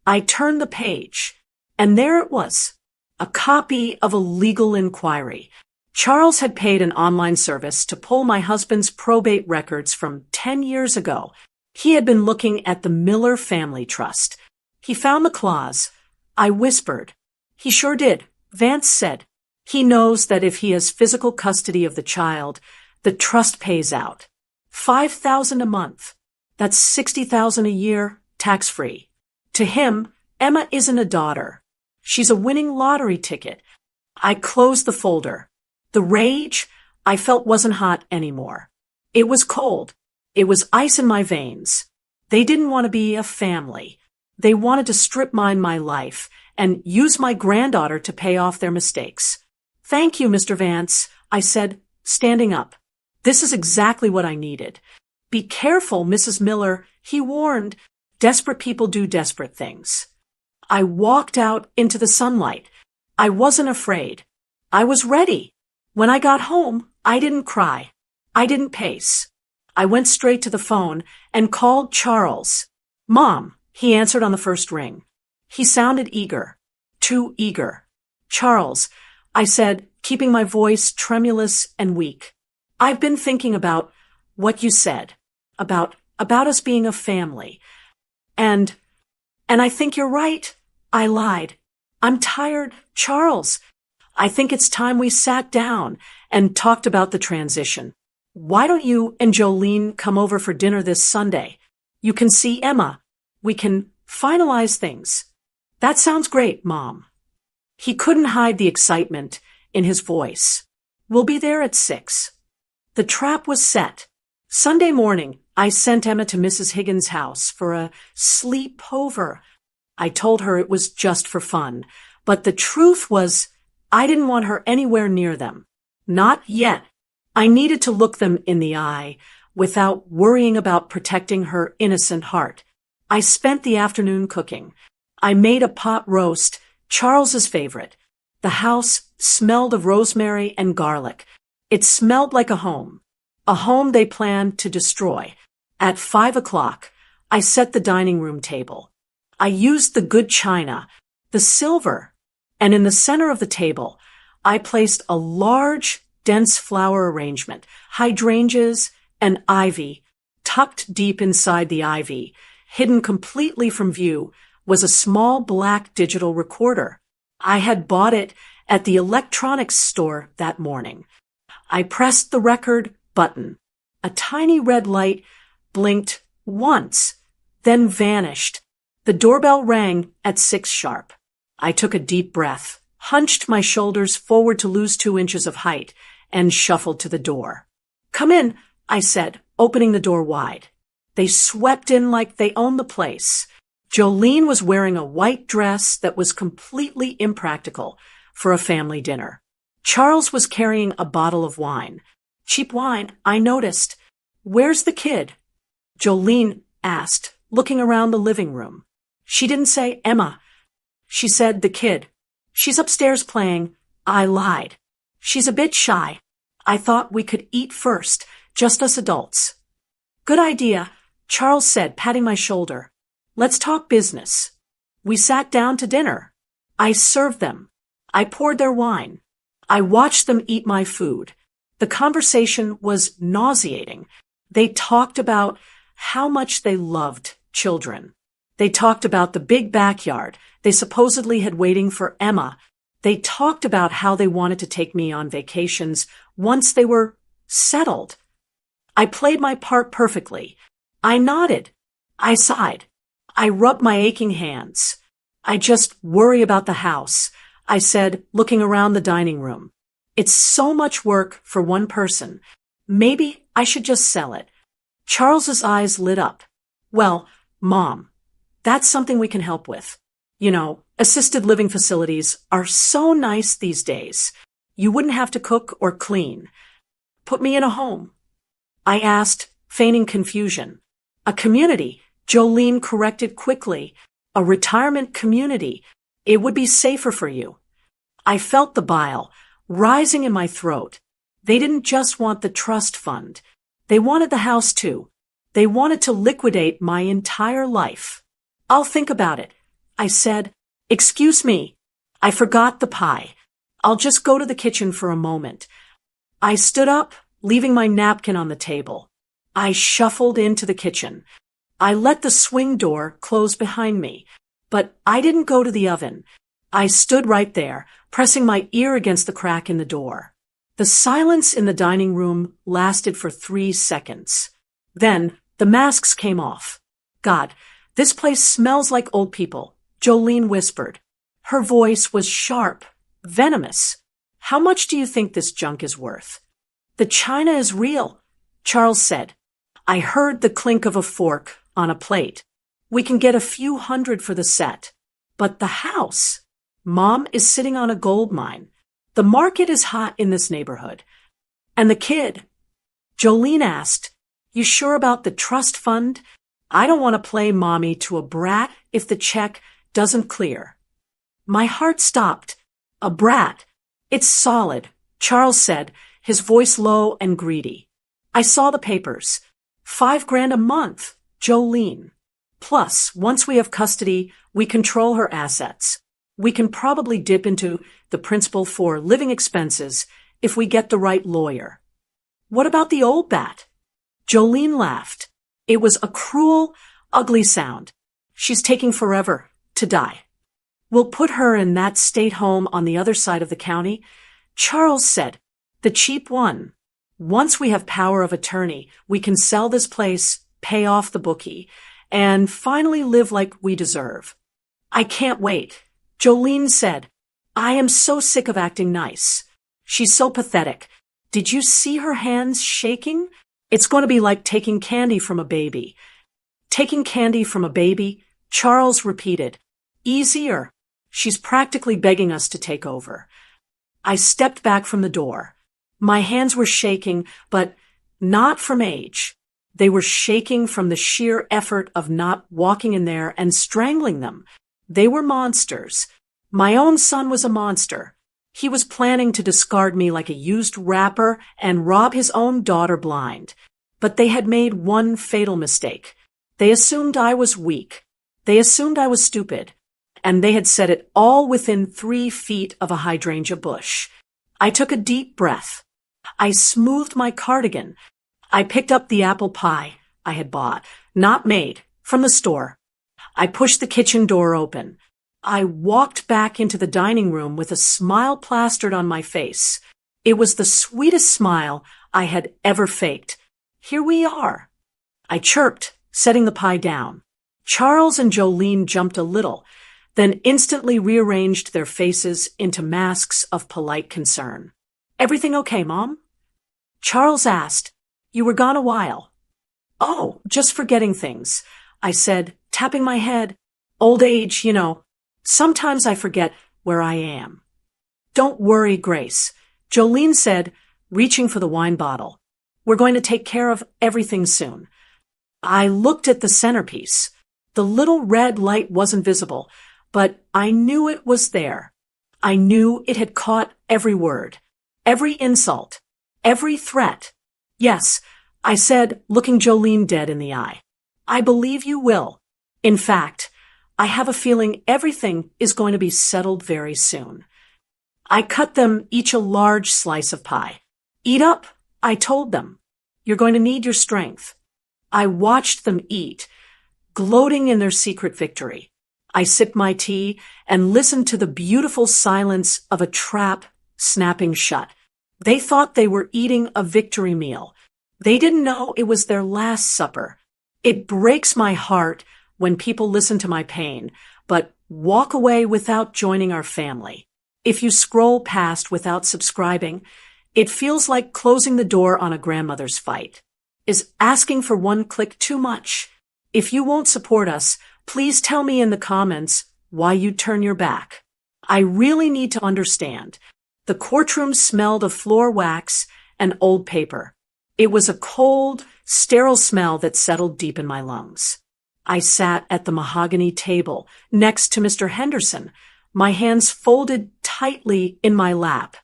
I turned the page, and there it was, a copy of a legal inquiry. Charles had paid an online service to pull my husband's probate records from 10 years ago. He had been looking at the Miller Family Trust. He found the clause. I whispered. He sure did, Vance said. He knows that if he has physical custody of the child, the trust pays out. $5,000 a month. That's $60,000 a year, tax-free. To him, Emma isn't a daughter. She's a winning lottery ticket. I closed the folder. The rage I felt wasn't hot anymore. It was cold. It was ice in my veins. They didn't want to be a family. They wanted to strip mine my life and use my granddaughter to pay off their mistakes. Thank you, Mr. Vance, I said, standing up. This is exactly what I needed. Be careful, Mrs. Miller, he warned. Desperate people do desperate things. I walked out into the sunlight. I wasn't afraid. I was ready. When I got home, I didn't cry. I didn't pace. I went straight to the phone and called Charles. Mom, he answered on the first ring. He sounded eager. Too eager. Charles, I said, keeping my voice tremulous and weak. I've been thinking about what you said, about us being a family. And I think you're right. I lied. I'm tired, Charles. I think it's time we sat down and talked about the transition. Why don't you and Jolene come over for dinner this Sunday? You can see Emma. We can finalize things. That sounds great, Mom. He couldn't hide the excitement in his voice. We'll be there at 6. The trap was set. Sunday morning, I sent Emma to Mrs. Higgins' house for a sleepover. I told her it was just for fun, but the truth was I didn't want her anywhere near them. Not yet. I needed to look them in the eye without worrying about protecting her innocent heart. I spent the afternoon cooking. I made a pot roast, Charles's favorite. The house smelled of rosemary and garlic. It smelled like a home they planned to destroy. At 5 o'clock, I set the dining room table. I used the good china, the silver, and in the center of the table, I placed a large, dense flower arrangement, hydrangeas and ivy. Tucked deep inside the ivy, hidden completely from view, was a small black digital recorder. I had bought it at the electronics store that morning. I pressed the record button. A tiny red light blinked once, then vanished. The doorbell rang at 6 sharp. I took a deep breath, hunched my shoulders forward to lose 2 inches of height, and shuffled to the door. Come in, I said, opening the door wide. They swept in like they owned the place. Jolene was wearing a white dress that was completely impractical for a family dinner. Charles was carrying a bottle of wine. Cheap wine, I noticed. Where's the kid? Jolene asked, looking around the living room. She didn't say Emma. She said the kid. She's upstairs playing. I lied. She's a bit shy. I thought we could eat first, just us adults. Good idea, Charles said, patting my shoulder. Let's talk business. We sat down to dinner. I served them. I poured their wine. I watched them eat my food. The conversation was nauseating. They talked about how much they loved children. They talked about the big backyard they supposedly had waiting for Emma. They talked about how they wanted to take me on vacations once they were settled. I played my part perfectly. I nodded. I sighed. I rubbed my aching hands. I just worry about the house, I said, looking around the dining room. It's so much work for one person. Maybe I should just sell it. Charles's eyes lit up. Well, Mom, that's something we can help with. You know, assisted living facilities are so nice these days. You wouldn't have to cook or clean. Put me in a home. I asked, feigning confusion. A community, Jolene corrected quickly. A retirement community. It would be safer for you. I felt the bile rising in my throat. They didn't just want the trust fund. They wanted the house too. They wanted to liquidate my entire life. I'll think about it, I said. Excuse me. I forgot the pie. I'll just go to the kitchen for a moment. I stood up, leaving my napkin on the table. I shuffled into the kitchen. I let the swing door close behind me, but I didn't go to the oven. I stood right there, pressing my ear against the crack in the door. The silence in the dining room lasted for 3 seconds. Then the masks came off. God, this place smells like old people, Jolene whispered. Her voice was sharp, venomous. How much do you think this junk is worth? The china is real, Charles said. I heard the clink of a fork on a plate. We can get a few hundred for the set. But the house, Mom is sitting on a gold mine. The market is hot in this neighborhood. And the kid? Jolene asked, you sure about the trust fund? I don't want to play mommy to a brat if the check doesn't clear. My heart stopped. A brat. It's solid, Charles said, his voice low and greedy. I saw the papers. $5,000 a month, Jolene. Plus, once we have custody, we control her assets. We can probably dip into the principal for living expenses if we get the right lawyer. What about the old bat? Jolene laughed. It was a cruel, ugly sound. She's taking forever to die. We'll put her in that state home on the other side of the county. Charles said, the cheap one. Once we have power of attorney, we can sell this place, pay off the bookie, and finally live like we deserve. I can't wait. Jolene said, I am so sick of acting nice. She's so pathetic. Did you see her hands shaking? It's going to be like taking candy from a baby. Taking candy from a baby? Charles repeated. Easier. She's practically begging us to take over. I stepped back from the door. My hands were shaking, but not from age. They were shaking from the sheer effort of not walking in there and strangling them. They were monsters. My own son was a monster. He was planning to discard me like a used wrapper and rob his own daughter blind. But they had made one fatal mistake. They assumed I was weak. They assumed I was stupid. And they had said it all within 3 feet of a hydrangea bush. I took a deep breath. I smoothed my cardigan. I picked up the apple pie I had bought, not made, from the store. I pushed the kitchen door open. I walked back into the dining room with a smile plastered on my face. It was the sweetest smile I had ever faked. Here we are. I chirped, setting the pie down. Charles and Jolene jumped a little, then instantly rearranged their faces into masks of polite concern. Everything okay, Mom? Charles asked. You were gone a while. Oh, just forgetting things, I said, tapping my head. Old age, you know. Sometimes I forget where I am. Don't worry, Grace, Jolene said, reaching for the wine bottle. We're going to take care of everything soon. I looked at the centerpiece. The little red light wasn't visible, but I knew it was there. I knew it had caught every word, every insult, every threat. Yes, I said, looking Jolene dead in the eye. I believe you will. In fact, I have a feeling everything is going to be settled very soon. I cut them each a large slice of pie. Eat up, I told them. You're going to need your strength. I watched them eat. gloating in their secret victory. I sipped my tea and listened to the beautiful silence of a trap snapping shut. They thought they were eating a victory meal. They didn't know it was their last supper. It breaks my heart when people listen to my pain, but walk away without joining our family. If you scroll past without subscribing, it feels like closing the door on a grandmother's fight. Is asking for one click too much? If you won't support us, please tell me in the comments why you'd turn your back. I really need to understand. The courtroom smelled of floor wax and old paper. It was a cold, sterile smell that settled deep in my lungs. I sat at the mahogany table next to Mr. Henderson, my hands folded tightly in my lap.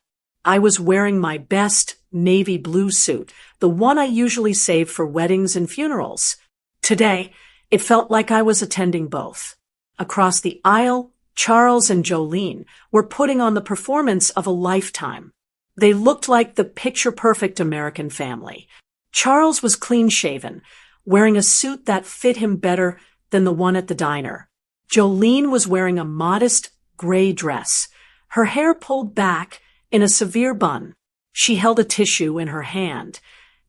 I was wearing my best navy blue suit, the one I usually save for weddings and funerals. Today, it felt like I was attending both. Across the aisle, Charles and Jolene were putting on the performance of a lifetime. They looked like the picture-perfect American family. Charles was clean-shaven, wearing a suit that fit him better than the one at the diner. Jolene was wearing a modest gray dress, her hair pulled back in a severe bun. She held a tissue in her hand,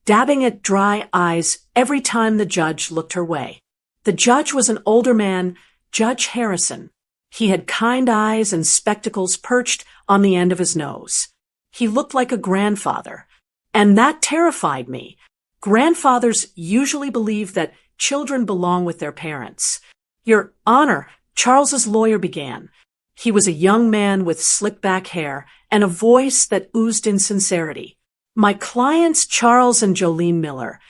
dabbing at dry eyes every time the judge looked her way. The judge was an older man, Judge Harrison. He had kind eyes and spectacles perched on the end of his nose. He looked like a grandfather, and that terrified me. Grandfathers usually believe that children belong with their parents. Your Honor, Charles's lawyer began. He was a young man with slick-back hair and a voice that oozed insincerity. My clients, Charles and Jolene Miller,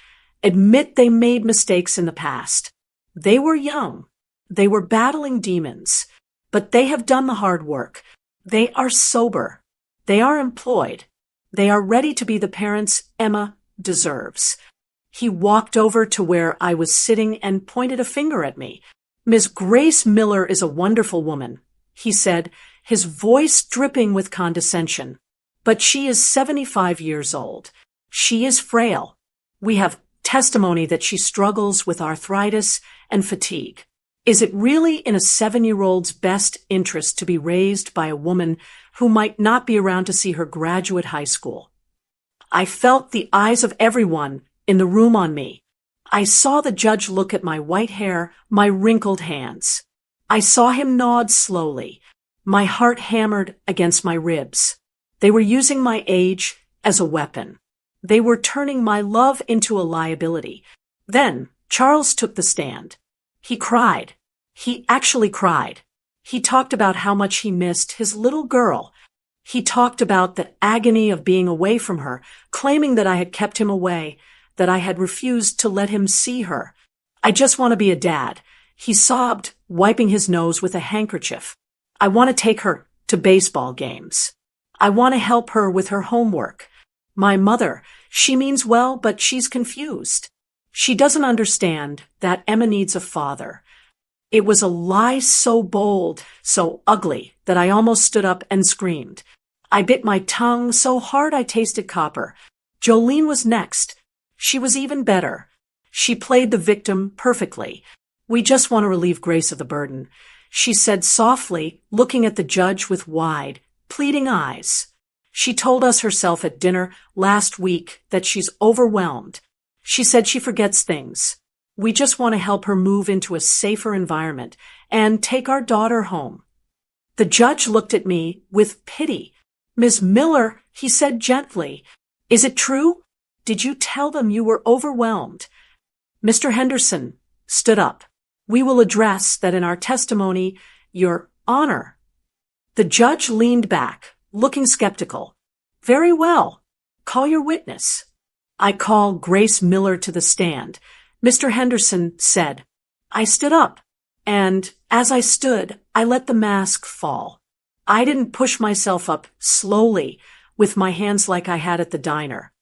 admit they made mistakes in the past. They were young. They were battling demons. But they have done the hard work. They are sober. They are employed. They are ready to be the parents Emma deserves. He walked over to where I was sitting and pointed a finger at me. Miss Grace Miller is a wonderful woman, he said, his voice dripping with condescension. But she is 75 years old. She is frail. We have testimony that she struggles with arthritis and fatigue. Is it really in a 7-year-old's best interest to be raised by a woman who might not be around to see her graduate high school? I felt the eyes of everyone in the room on me. I saw the judge look at my white hair, my wrinkled hands. I saw him nod slowly. My heart hammered against my ribs. They were using my age as a weapon. They were turning my love into a liability. Then Charles took the stand. He cried. He actually cried. He talked about how much he missed his little girl. He talked about the agony of being away from her, claiming that I had kept him away, that I had refused to let him see her. I just want to be a dad, he sobbed, wiping his nose with a handkerchief. I want to take her to baseball games. I want to help her with her homework. My mother, she means well, but she's confused. She doesn't understand that Emma needs a father. It was a lie so bold, so ugly, that I almost stood up and screamed. I bit my tongue so hard I tasted copper. Jolene was next. She was even better. She played the victim perfectly. We just want to relieve Grace of the burden, she said softly, looking at the judge with wide, pleading eyes. She told us herself at dinner last week that she's overwhelmed. She said she forgets things. We just want to help her move into a safer environment and take our daughter home. The judge looked at me with pity. Miss Miller, he said gently, is it true? Did you tell them you were overwhelmed? Mr. Henderson stood up. We will address that in our testimony, Your Honor. The judge leaned back, looking skeptical. Very well. Call your witness. I called Grace Miller to the stand. Mr. Henderson said. I stood up, and as I stood, I let the mask fall. I didn't push myself up slowly with my hands like I had at the diner.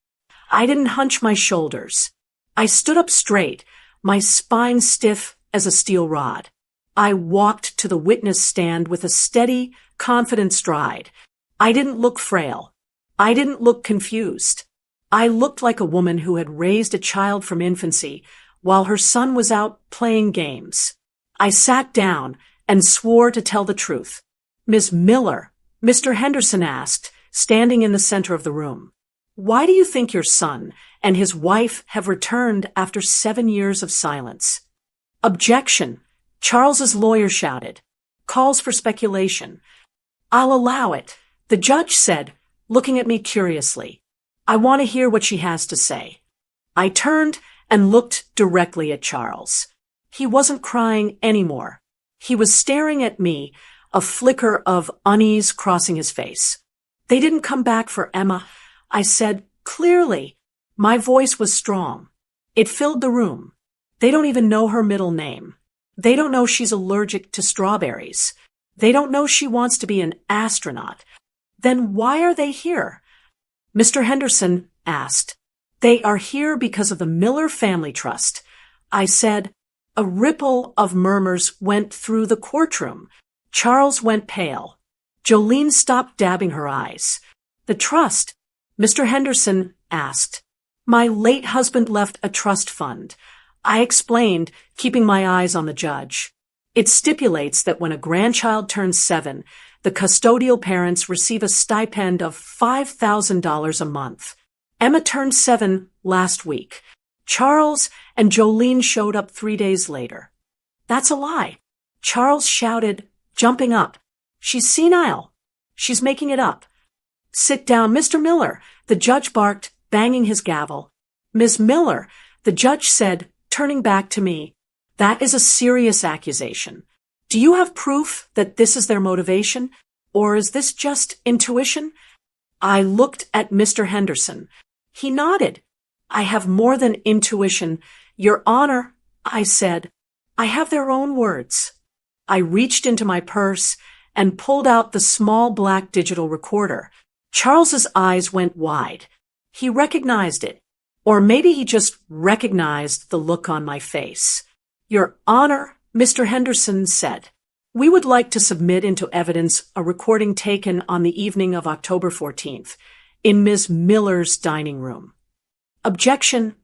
I didn't hunch my shoulders. I stood up straight, my spine stiff as a steel rod. I walked to the witness stand with a steady, confident stride. I didn't look frail. I didn't look confused. I looked like a woman who had raised a child from infancy while her son was out playing games. I sat down and swore to tell the truth. Miss Miller, Mr. Henderson asked, standing in the center of the room. Why do you think your son and his wife have returned after 7 years of silence? Objection, Charles's lawyer shouted. Calls for speculation. I'll allow it, the judge said, looking at me curiously. I want to hear what she has to say. I turned and looked directly at Charles. He wasn't crying anymore. He was staring at me, a flicker of unease crossing his face. They didn't come back for Emma, I said clearly. My voice was strong. It filled the room. They don't even know her middle name. They don't know she's allergic to strawberries. They don't know she wants to be an astronaut. Then why are they here? Mr. Henderson asked. They are here because of the Miller Family Trust, I said. A ripple of murmurs went through the courtroom. Charles went pale. Jolene stopped dabbing her eyes. The trust? Mr. Henderson asked. My late husband left a trust fund. I explained, keeping my eyes on the judge. It stipulates that when a grandchild turns 7, the custodial parents receive a stipend of $5,000 a month. Emma turned 7 last week. Charles and Jolene showed up 3 days later. That's a lie. Charles shouted, jumping up. She's senile. She's making it up. Sit down, Mr. Miller, the judge barked, banging his gavel. Miss Miller, the judge said, turning back to me. That is a serious accusation. Do you have proof that this is their motivation, or is this just intuition? I looked at Mr. Henderson. He nodded. I have more than intuition. Your Honor, I said. I have their own words. I reached into my purse and pulled out the small black digital recorder. Charles's eyes went wide. He recognized it. Or maybe he just recognized the look on my face. Your Honor, Mr. Henderson said, we would like to submit into evidence a recording taken on the evening of October 14th in Ms. Miller's dining room. Objection.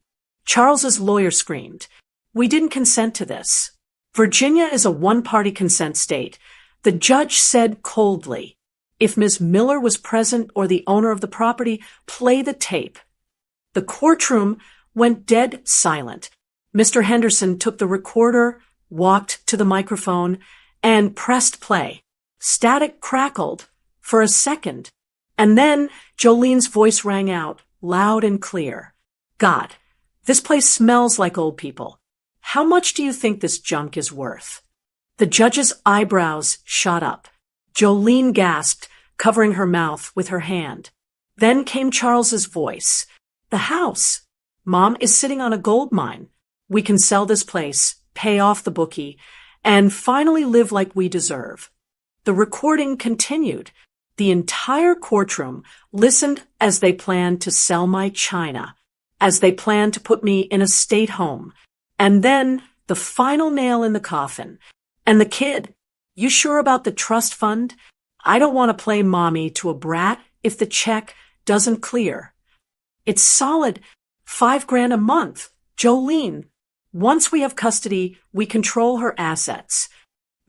Charles's lawyer screamed. We didn't consent to this. Virginia is a one-party consent state. The judge said coldly, if Ms. Miller was present or the owner of the property, play the tape. The courtroom went dead silent. Mr. Henderson took the recorder, walked to the microphone, and pressed play. Static crackled for a second, and then Jolene's voice rang out, loud and clear. God, this place smells like old people. How much do you think this junk is worth? The judge's eyebrows shot up. Jolene gasped, covering her mouth with her hand. Then came Charles's voice. The house. Mom is sitting on a gold mine. We can sell this place, pay off the bookie, and finally live like we deserve. The recording continued. The entire courtroom listened as they planned to sell my china, as they planned to put me in a state home, and then the final nail in the coffin. And the kid, you sure about the trust fund? I don't want to play mommy to a brat if the check doesn't clear. It's solid $5,000 a month. Jolene, once we have custody, we control her assets.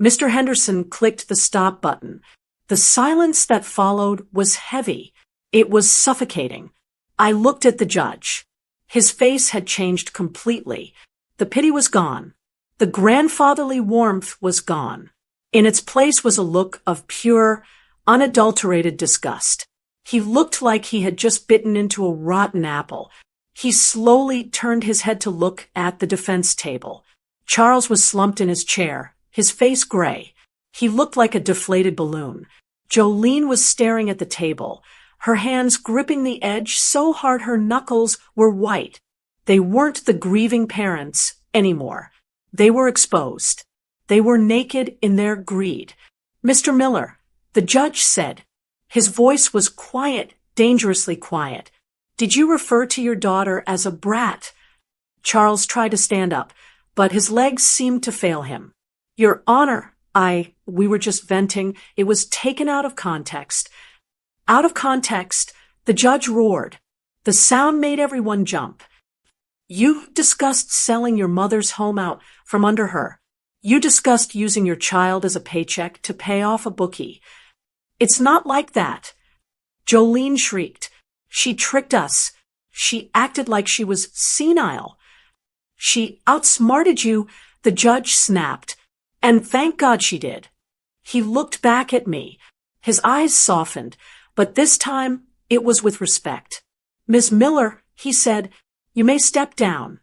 Mr. Henderson clicked the stop button. The silence that followed was heavy. It was suffocating. I looked at the judge. His face had changed completely. The pity was gone. The grandfatherly warmth was gone. In its place was a look of pure, unadulterated disgust. He looked like he had just bitten into a rotten apple. He slowly turned his head to look at the defense table. Charles was slumped in his chair, his face gray. He looked like a deflated balloon. Jolene was staring at the table, her hands gripping the edge so hard her knuckles were white. They weren't the grieving parents anymore. They were exposed. They were naked in their greed. Mr. Miller, the judge said. His voice was quiet, dangerously quiet. Did you refer to your daughter as a brat? Charles tried to stand up, but his legs seemed to fail him. Your Honor, we were just venting. It was taken out of context. Out of context, the judge roared. The sound made everyone jump. You discussed selling your mother's home out from under her. You discussed using your child as a paycheck to pay off a bookie. It's not like that. Jolene shrieked. She tricked us. She acted like she was senile. She outsmarted you, the judge snapped. And thank God she did. He looked back at me. His eyes softened, but this time it was with respect. Miss Miller, he said, you may step down.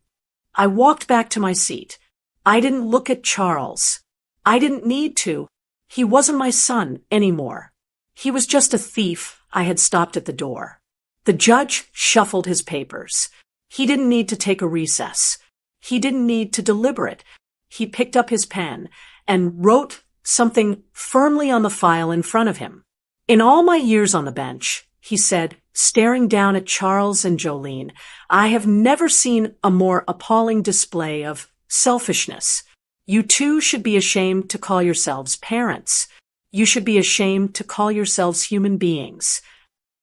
I walked back to my seat. I didn't look at Charles. I didn't need to. He wasn't my son anymore. He was just a thief I had stopped at the door. The judge shuffled his papers. He didn't need to take a recess. He didn't need to deliberate. He picked up his pen and wrote something firmly on the file in front of him. In all my years on the bench, he said, staring down at Charles and Jolene, I have never seen a more appalling display of selfishness. You two should be ashamed to call yourselves parents. You should be ashamed to call yourselves human beings.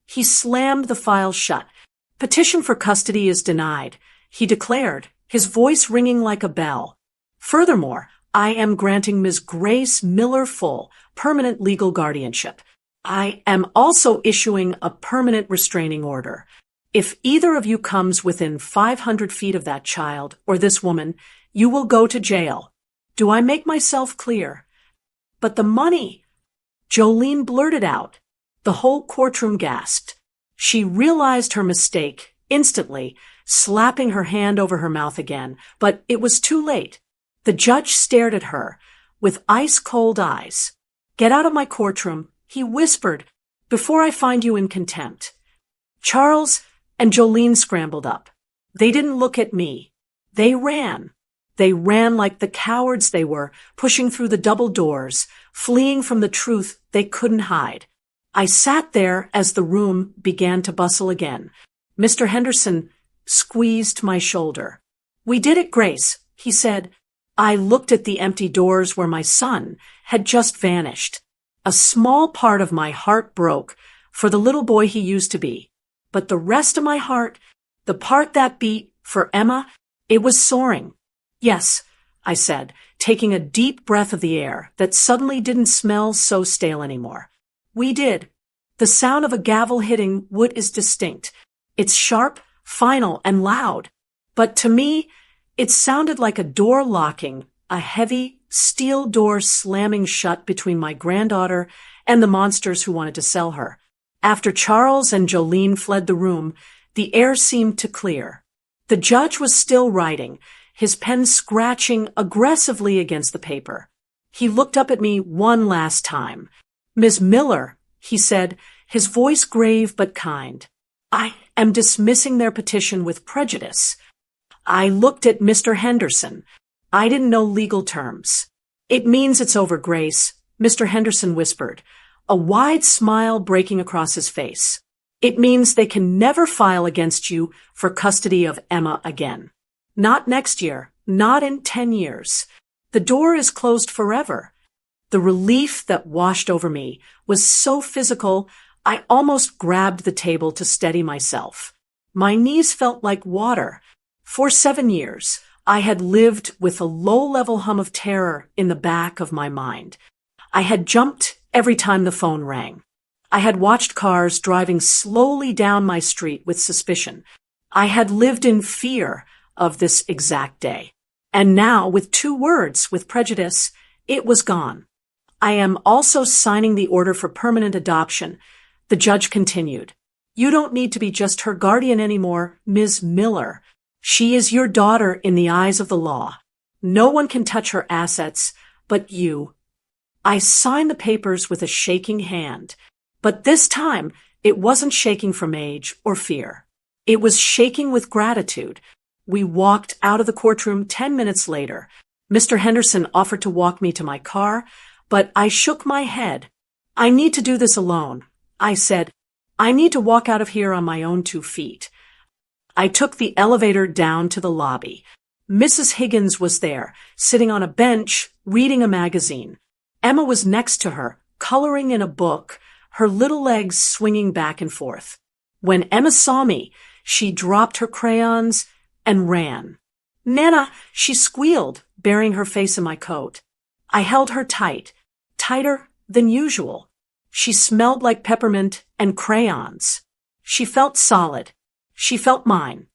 He slammed the file shut. Petition for custody is denied, he declared, his voice ringing like a bell. Furthermore, I am granting Ms. Grace Miller full, permanent legal guardianship. I am also issuing a permanent restraining order. If either of you comes within 500 feet of that child or this woman, you will go to jail. Do I make myself clear? But the money, Jolene blurted out. The whole courtroom gasped. She realized her mistake instantly, slapping her hand over her mouth again, but it was too late. The judge stared at her with ice-cold eyes. Get out of my courtroom, he whispered, before I find you in contempt. Charles and Jolene scrambled up. They didn't look at me. They ran. They ran like the cowards they were, pushing through the double doors, fleeing from the truth they couldn't hide. I sat there as the room began to bustle again. Mr. Henderson squeezed my shoulder. We did it, Grace, he said. I looked at the empty doors where my son had just vanished. A small part of my heart broke for the little boy he used to be. But the rest of my heart, the part that beat for Emma, it was soaring. Yes, I said, taking a deep breath of the air that suddenly didn't smell so stale anymore. We did. The sound of a gavel hitting wood is distinct. It's sharp, final, and loud. But to me, it sounded like a door locking, a heavy steel door slamming shut between my granddaughter and the monsters who wanted to sell her. After Charles and Jolene fled the room, the air seemed to clear. The judge was still writing, his pen scratching aggressively against the paper. He looked up at me one last time. Ms. Miller, he said, his voice grave but kind. I am dismissing their petition with prejudice. I looked at Mr. Henderson. I didn't know legal terms. It means it's over, Grace, Mr. Henderson whispered, a wide smile breaking across his face. It means they can never file against you for custody of Emma again. Not next year, not in 10 years. The door is closed forever. The relief that washed over me was so physical, I almost grabbed the table to steady myself. My knees felt like water. For 7 years, I had lived with a low-level hum of terror in the back of my mind. I had jumped every time the phone rang. I had watched cars driving slowly down my street with suspicion. I had lived in fear of this exact day. And now, with 2 words, with prejudice, it was gone. I am also signing the order for permanent adoption. The judge continued. You don't need to be just her guardian anymore, Ms. Miller. She is your daughter in the eyes of the law. No one can touch her assets but you. I signed the papers with a shaking hand, but this time it wasn't shaking from age or fear. It was shaking with gratitude. We walked out of the courtroom 10 minutes later. Mr. Henderson offered to walk me to my car, but I shook my head. I need to do this alone. I said, I need to walk out of here on my own 2 feet. I took the elevator down to the lobby. Mrs. Higgins was there, sitting on a bench, reading a magazine. Emma was next to her, coloring in a book, her little legs swinging back and forth. When Emma saw me, she dropped her crayons and ran. Nana, she squealed, burying her face in my coat. I held her tight, tighter than usual. She smelled like peppermint and crayons. She felt solid. She felt mine.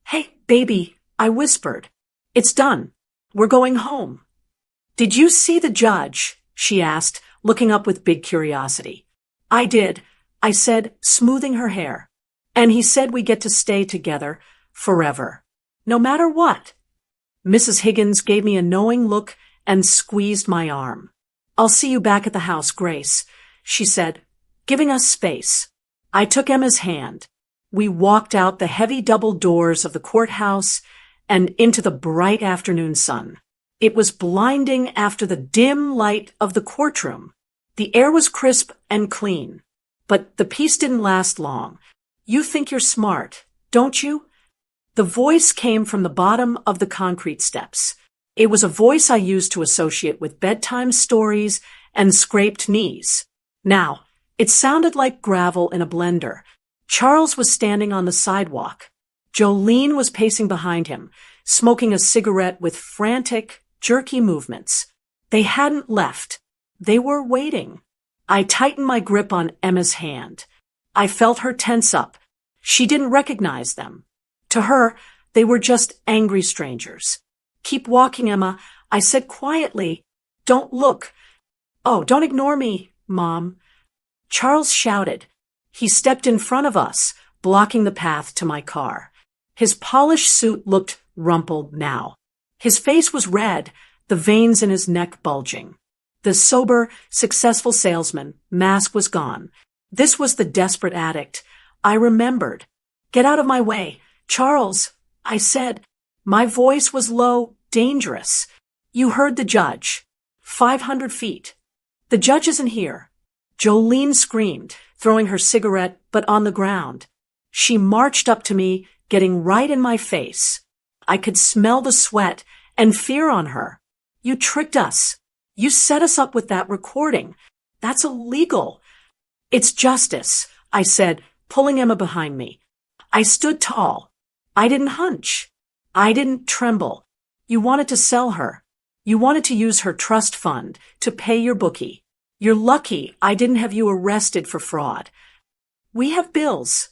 Hey, baby, I whispered. It's done. We're going home. Did you see the judge? She asked, looking up with big curiosity. I did, I said, smoothing her hair. And he said we get to stay together forever. No matter what. Mrs. Higgins gave me a knowing look and squeezed my arm. I'll see you back at the house, Grace, she said, giving us space. I took Emma's hand. We walked out the heavy double doors of the courthouse and into the bright afternoon sun. It was blinding after the dim light of the courtroom. The air was crisp and clean. But the peace didn't last long. You think you're smart, don't you? The voice came from the bottom of the concrete steps. It was a voice I used to associate with bedtime stories and scraped knees. Now, it sounded like gravel in a blender. Charles was standing on the sidewalk. Jolene was pacing behind him, smoking a cigarette with frantic, jerky movements. They hadn't left. They were waiting. I tightened my grip on Emma's hand. I felt her tense up. She didn't recognize them. To her, they were just angry strangers. Keep walking, Emma, I said quietly. Don't look. Oh, don't ignore me, Mom. Charles shouted. He stepped in front of us, blocking the path to my car. His polished suit looked rumpled now. His face was red, the veins in his neck bulging. The sober, successful salesman, mask was gone. This was the desperate addict. I remembered. Get out of my way. Charles, I said. My voice was low, dangerous. You heard the judge. 500 feet. The judge isn't here. Jolene screamed, throwing her cigarette, but on the ground. She marched up to me, getting right in my face. I could smell the sweat and fear on her. You tricked us. You set us up with that recording. That's illegal. It's justice, I said, pulling Emma behind me. I stood tall. I didn't hunch. I didn't tremble. You wanted to sell her. You wanted to use her trust fund to pay your bookie. You're lucky I didn't have you arrested for fraud. We have bills.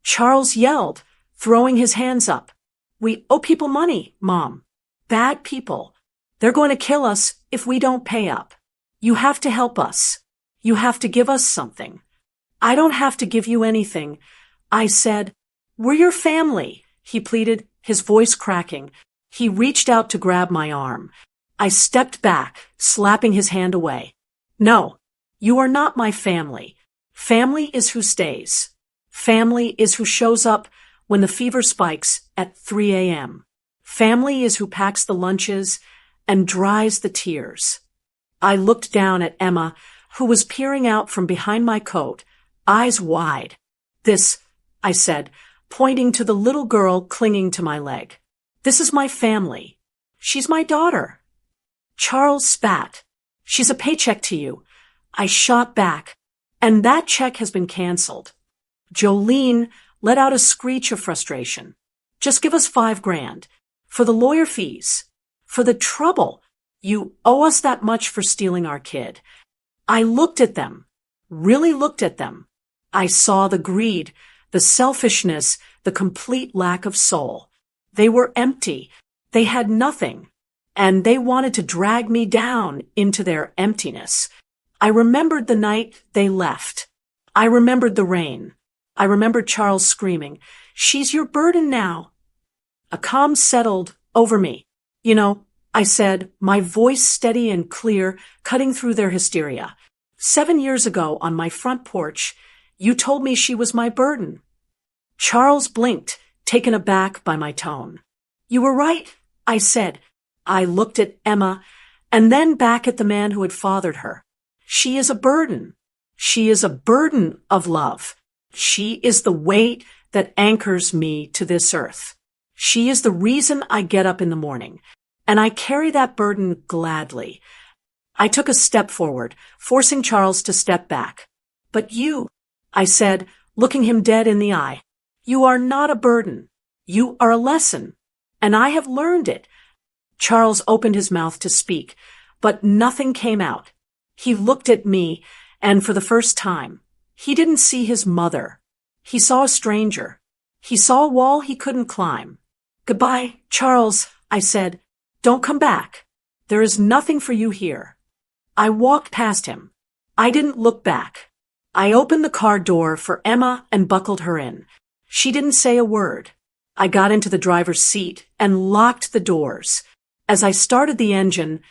Charles yelled, throwing his hands up. We owe people money, Mom. Bad people. They're going to kill us if we don't pay up. You have to help us. You have to give us something. I don't have to give you anything. I said, we're your family, he pleaded, his voice cracking. He reached out to grab my arm. I stepped back, slapping his hand away. No, you are not my family. Family is who stays. Family is who shows up when the fever spikes at 3 a.m. Family is who packs the lunches and dries the tears. I looked down at Emma, who was peering out from behind my coat, eyes wide. This, I said, pointing to the little girl clinging to my leg. This is my family. She's my daughter. Charles spat. She's a paycheck to you. I shot back. And that check has been canceled. Jolene let out a screech of frustration. Just give us $5,000. For the lawyer fees. For the trouble. You owe us that much for stealing our kid. I looked at them. Really looked at them. I saw the greed, the selfishness, the complete lack of soul. They were empty. They had nothing. And they wanted to drag me down into their emptiness. I remembered the night they left. I remembered the rain. I remembered Charles screaming, "She's your burden now." A calm settled over me. You know, I said, my voice steady and clear, cutting through their hysteria. 7 years ago on my front porch, you told me she was my burden. Charles blinked, taken aback by my tone. You were right, I said. I looked at Emma and then back at the man who had fathered her. She is a burden. She is a burden of love. She is the weight that anchors me to this earth. She is the reason I get up in the morning, and I carry that burden gladly. I took a step forward, forcing Charles to step back. But you, I said, looking him dead in the eye, you are not a burden. You are a lesson. and I have learned it. Charles opened his mouth to speak, but nothing came out. He looked at me, and for the first time, he didn't see his mother. He saw a stranger. He saw a wall he couldn't climb. "Goodbye, Charles," I said. "Don't come back. There is nothing for you here." I walked past him. I didn't look back. I opened the car door for Emma and buckled her in. She didn't say a word. I got into the driver's seat and locked the doors. As I started the engine,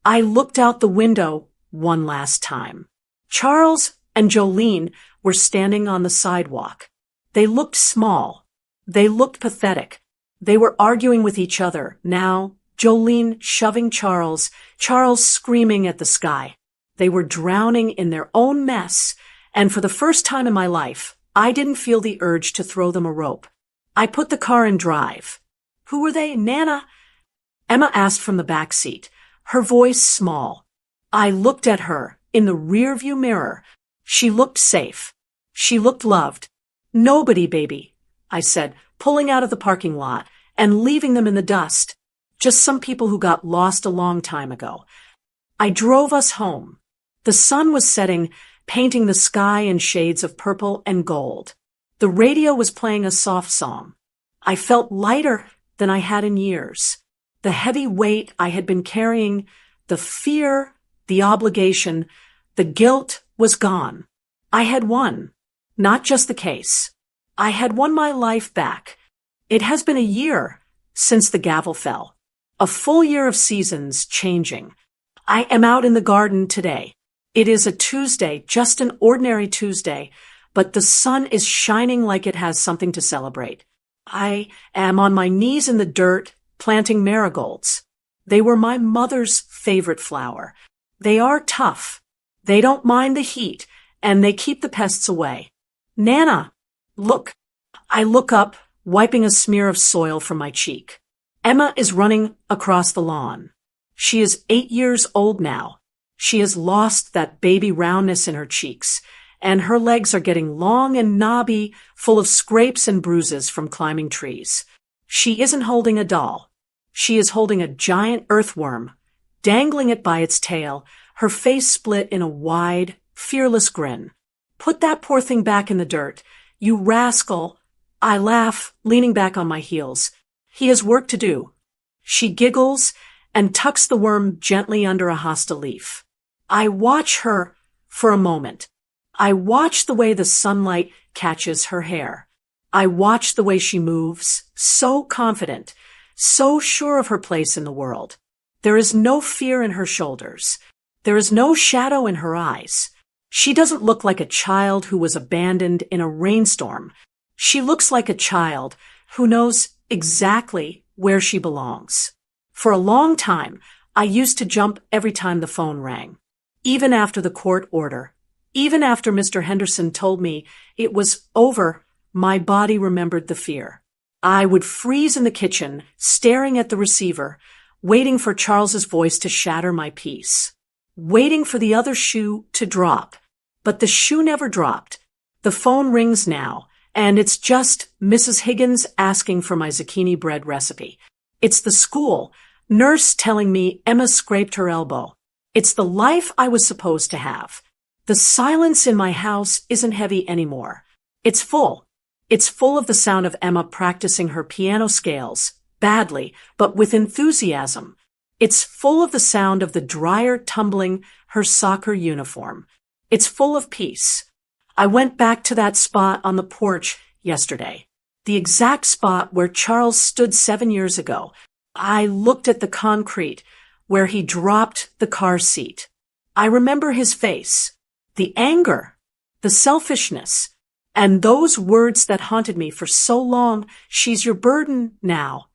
I looked out the window one last time. Charles and Jolene were standing on the sidewalk. They looked small. They looked pathetic. They were arguing with each other. Now, Jolene shoving Charles, Charles screaming at the sky. They were drowning in their own mess, and for the first time in my life, I didn't feel the urge to throw them a rope. I put the car in drive. "Who were they, Nana?" Emma asked from the back seat, her voice small. I looked at her in the rearview mirror. She looked safe. She looked loved. "Nobody, baby," I said, pulling out of the parking lot and leaving them in the dust. "Just some people who got lost a long time ago." I drove us home. The sun was setting, painting the sky in shades of purple and gold. The radio was playing a soft song. I felt lighter than I had in years. The heavy weight I had been carrying, the fear, the obligation, the guilt was gone. I had won. Not just the case. I had won my life back. It has been a year since the gavel fell. A full year of seasons changing. I am out in the garden today. It is a Tuesday, just an ordinary Tuesday, but the sun is shining like it has something to celebrate. I am on my knees in the dirt, planting marigolds. They were my mother's favorite flower. They are tough. They don't mind the heat, and they keep the pests away. "Nana, look." I look up, wiping a smear of soil from my cheek. Emma is running across the lawn. She is 8 years old now. She has lost that baby roundness in her cheeks, and her legs are getting long and knobby, full of scrapes and bruises from climbing trees. She isn't holding a doll. She is holding a giant earthworm, dangling it by its tail, her face split in a wide, fearless grin. "Put that poor thing back in the dirt, you rascal." I laugh, leaning back on my heels. "He has work to do." She giggles and tucks the worm gently under a hosta leaf. I watch her for a moment. I watch the way the sunlight catches her hair. I watch the way she moves, so confident, so sure of her place in the world. There is no fear in her shoulders. There is no shadow in her eyes. She doesn't look like a child who was abandoned in a rainstorm. She looks like a child who knows exactly where she belongs. For a long time, I used to jump every time the phone rang. Even after the court order, even after Mr. Henderson told me it was over, my body remembered the fear. I would freeze in the kitchen, staring at the receiver, waiting for Charles's voice to shatter my peace, waiting for the other shoe to drop. But the shoe never dropped. The phone rings now, and it's just Mrs. Higgins asking for my zucchini bread recipe. It's the school nurse telling me Emma scraped her elbow. It's the life I was supposed to have. The silence in my house isn't heavy anymore. It's full. It's full of the sound of Emma practicing her piano scales, badly, but with enthusiasm. It's full of the sound of the dryer tumbling her soccer uniform. It's full of peace. I went back to that spot on the porch yesterday, the exact spot where Charles stood 7 years ago. I looked at the concrete where he dropped the car seat. I remember his face, the anger, the selfishness, and those words that haunted me for so long. "She's your burden now."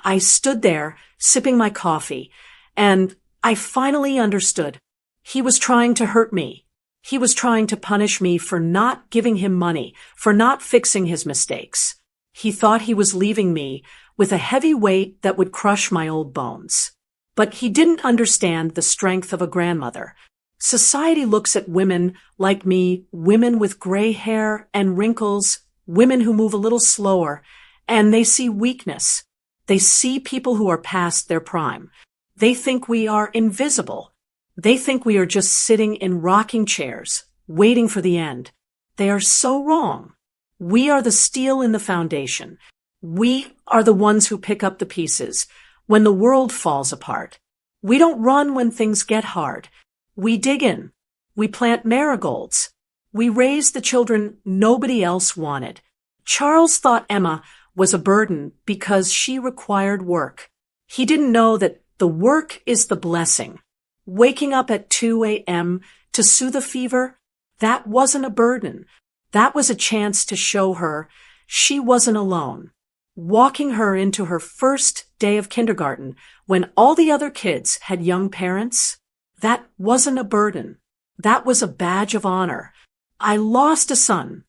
I stood there, sipping my coffee, and I finally understood. He was trying to hurt me. He was trying to punish me for not giving him money, for not fixing his mistakes. He thought he was leaving me with a heavy weight that would crush my old bones. But he didn't understand the strength of a grandmother. Society looks at women like me, women with gray hair and wrinkles, women who move a little slower, and they see weakness. They see people who are past their prime. They think we are invisible. They think we are just sitting in rocking chairs, waiting for the end. They are so wrong. We are the steel in the foundation. We are the ones who pick up the pieces when the world falls apart. We don't run when things get hard. We dig in. We plant marigolds. We raise the children nobody else wanted. Charles thought Emma was a burden because she required work. He didn't know that the work is the blessing. Waking up at 2 a.m. to soothe a fever, that wasn't a burden. That was a chance to show her she wasn't alone. Walking her into her first day of kindergarten when all the other kids had young parents, that wasn't a burden. That was a badge of honor. I lost a son.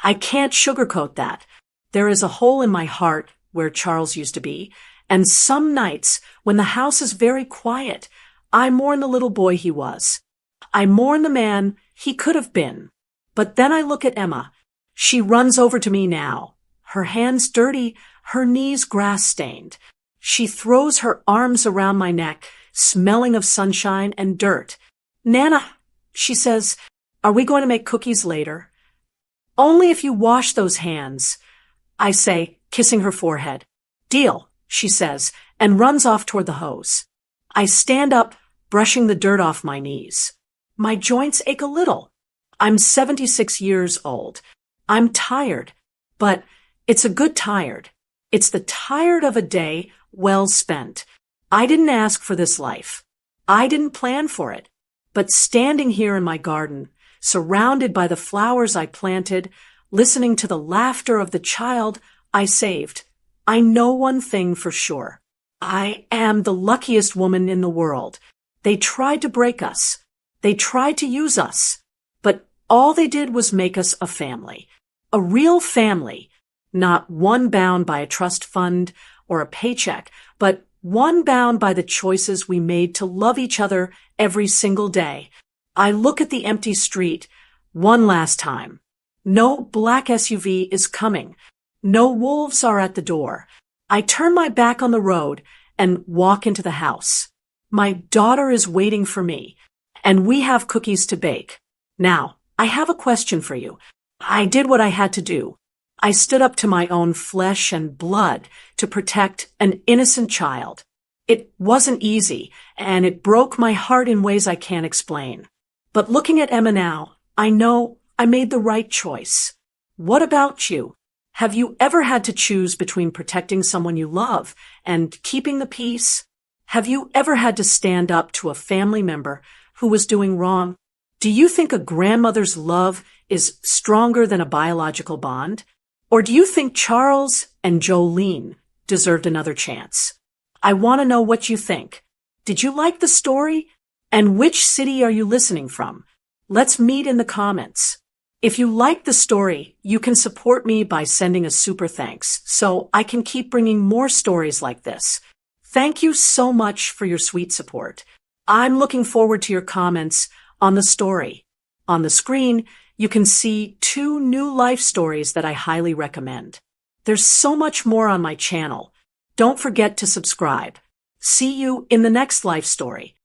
I can't sugarcoat that. There is a hole in my heart where Charles used to be, and some nights when the house is very quiet, I mourn the little boy he was. I mourn the man he could have been. But then I look at Emma. She runs over to me now, her hands dirty, her knees grass-stained. She throws her arms around my neck, smelling of sunshine and dirt. "Nana," she says, "are we going to make cookies later?" "Only if you wash those hands," I say, kissing her forehead. "Deal," she says, and runs off toward the hose. I stand up, brushing the dirt off my knees. My joints ache a little. I'm 76 years old. I'm tired, but it's a good tired. It's the tired of a day well spent. I didn't ask for this life. I didn't plan for it. But standing here in my garden, surrounded by the flowers I planted, listening to the laughter of the child I saved, I know one thing for sure. I am the luckiest woman in the world. They tried to break us. They tried to use us. But all they did was make us a family. A real family. Not one bound by a trust fund or a paycheck, but one bound by the choices we made to love each other every single day. I look at the empty street one last time. No black SUV is coming. No wolves are at the door. I turn my back on the road and walk into the house. My daughter is waiting for me, and we have cookies to bake. Now, I have a question for you. I did what I had to do. I stood up to my own flesh and blood to protect an innocent child. It wasn't easy, and it broke my heart in ways I can't explain. But looking at Emma now, I know I made the right choice. What about you? Have you ever had to choose between protecting someone you love and keeping the peace? Have you ever had to stand up to a family member who was doing wrong? Do you think a grandmother's love is stronger than a biological bond? Or do you think Charles and Jolene deserved another chance? I want to know what you think. Did you like the story? And which city are you listening from? Let's meet in the comments. If you like the story, you can support me by sending a super thanks so I can keep bringing more stories like this. Thank you so much for your sweet support. I'm looking forward to your comments on the story. On the screen, you can see 2 new life stories that I highly recommend. There's so much more on my channel. Don't forget to subscribe. See you in the next life story.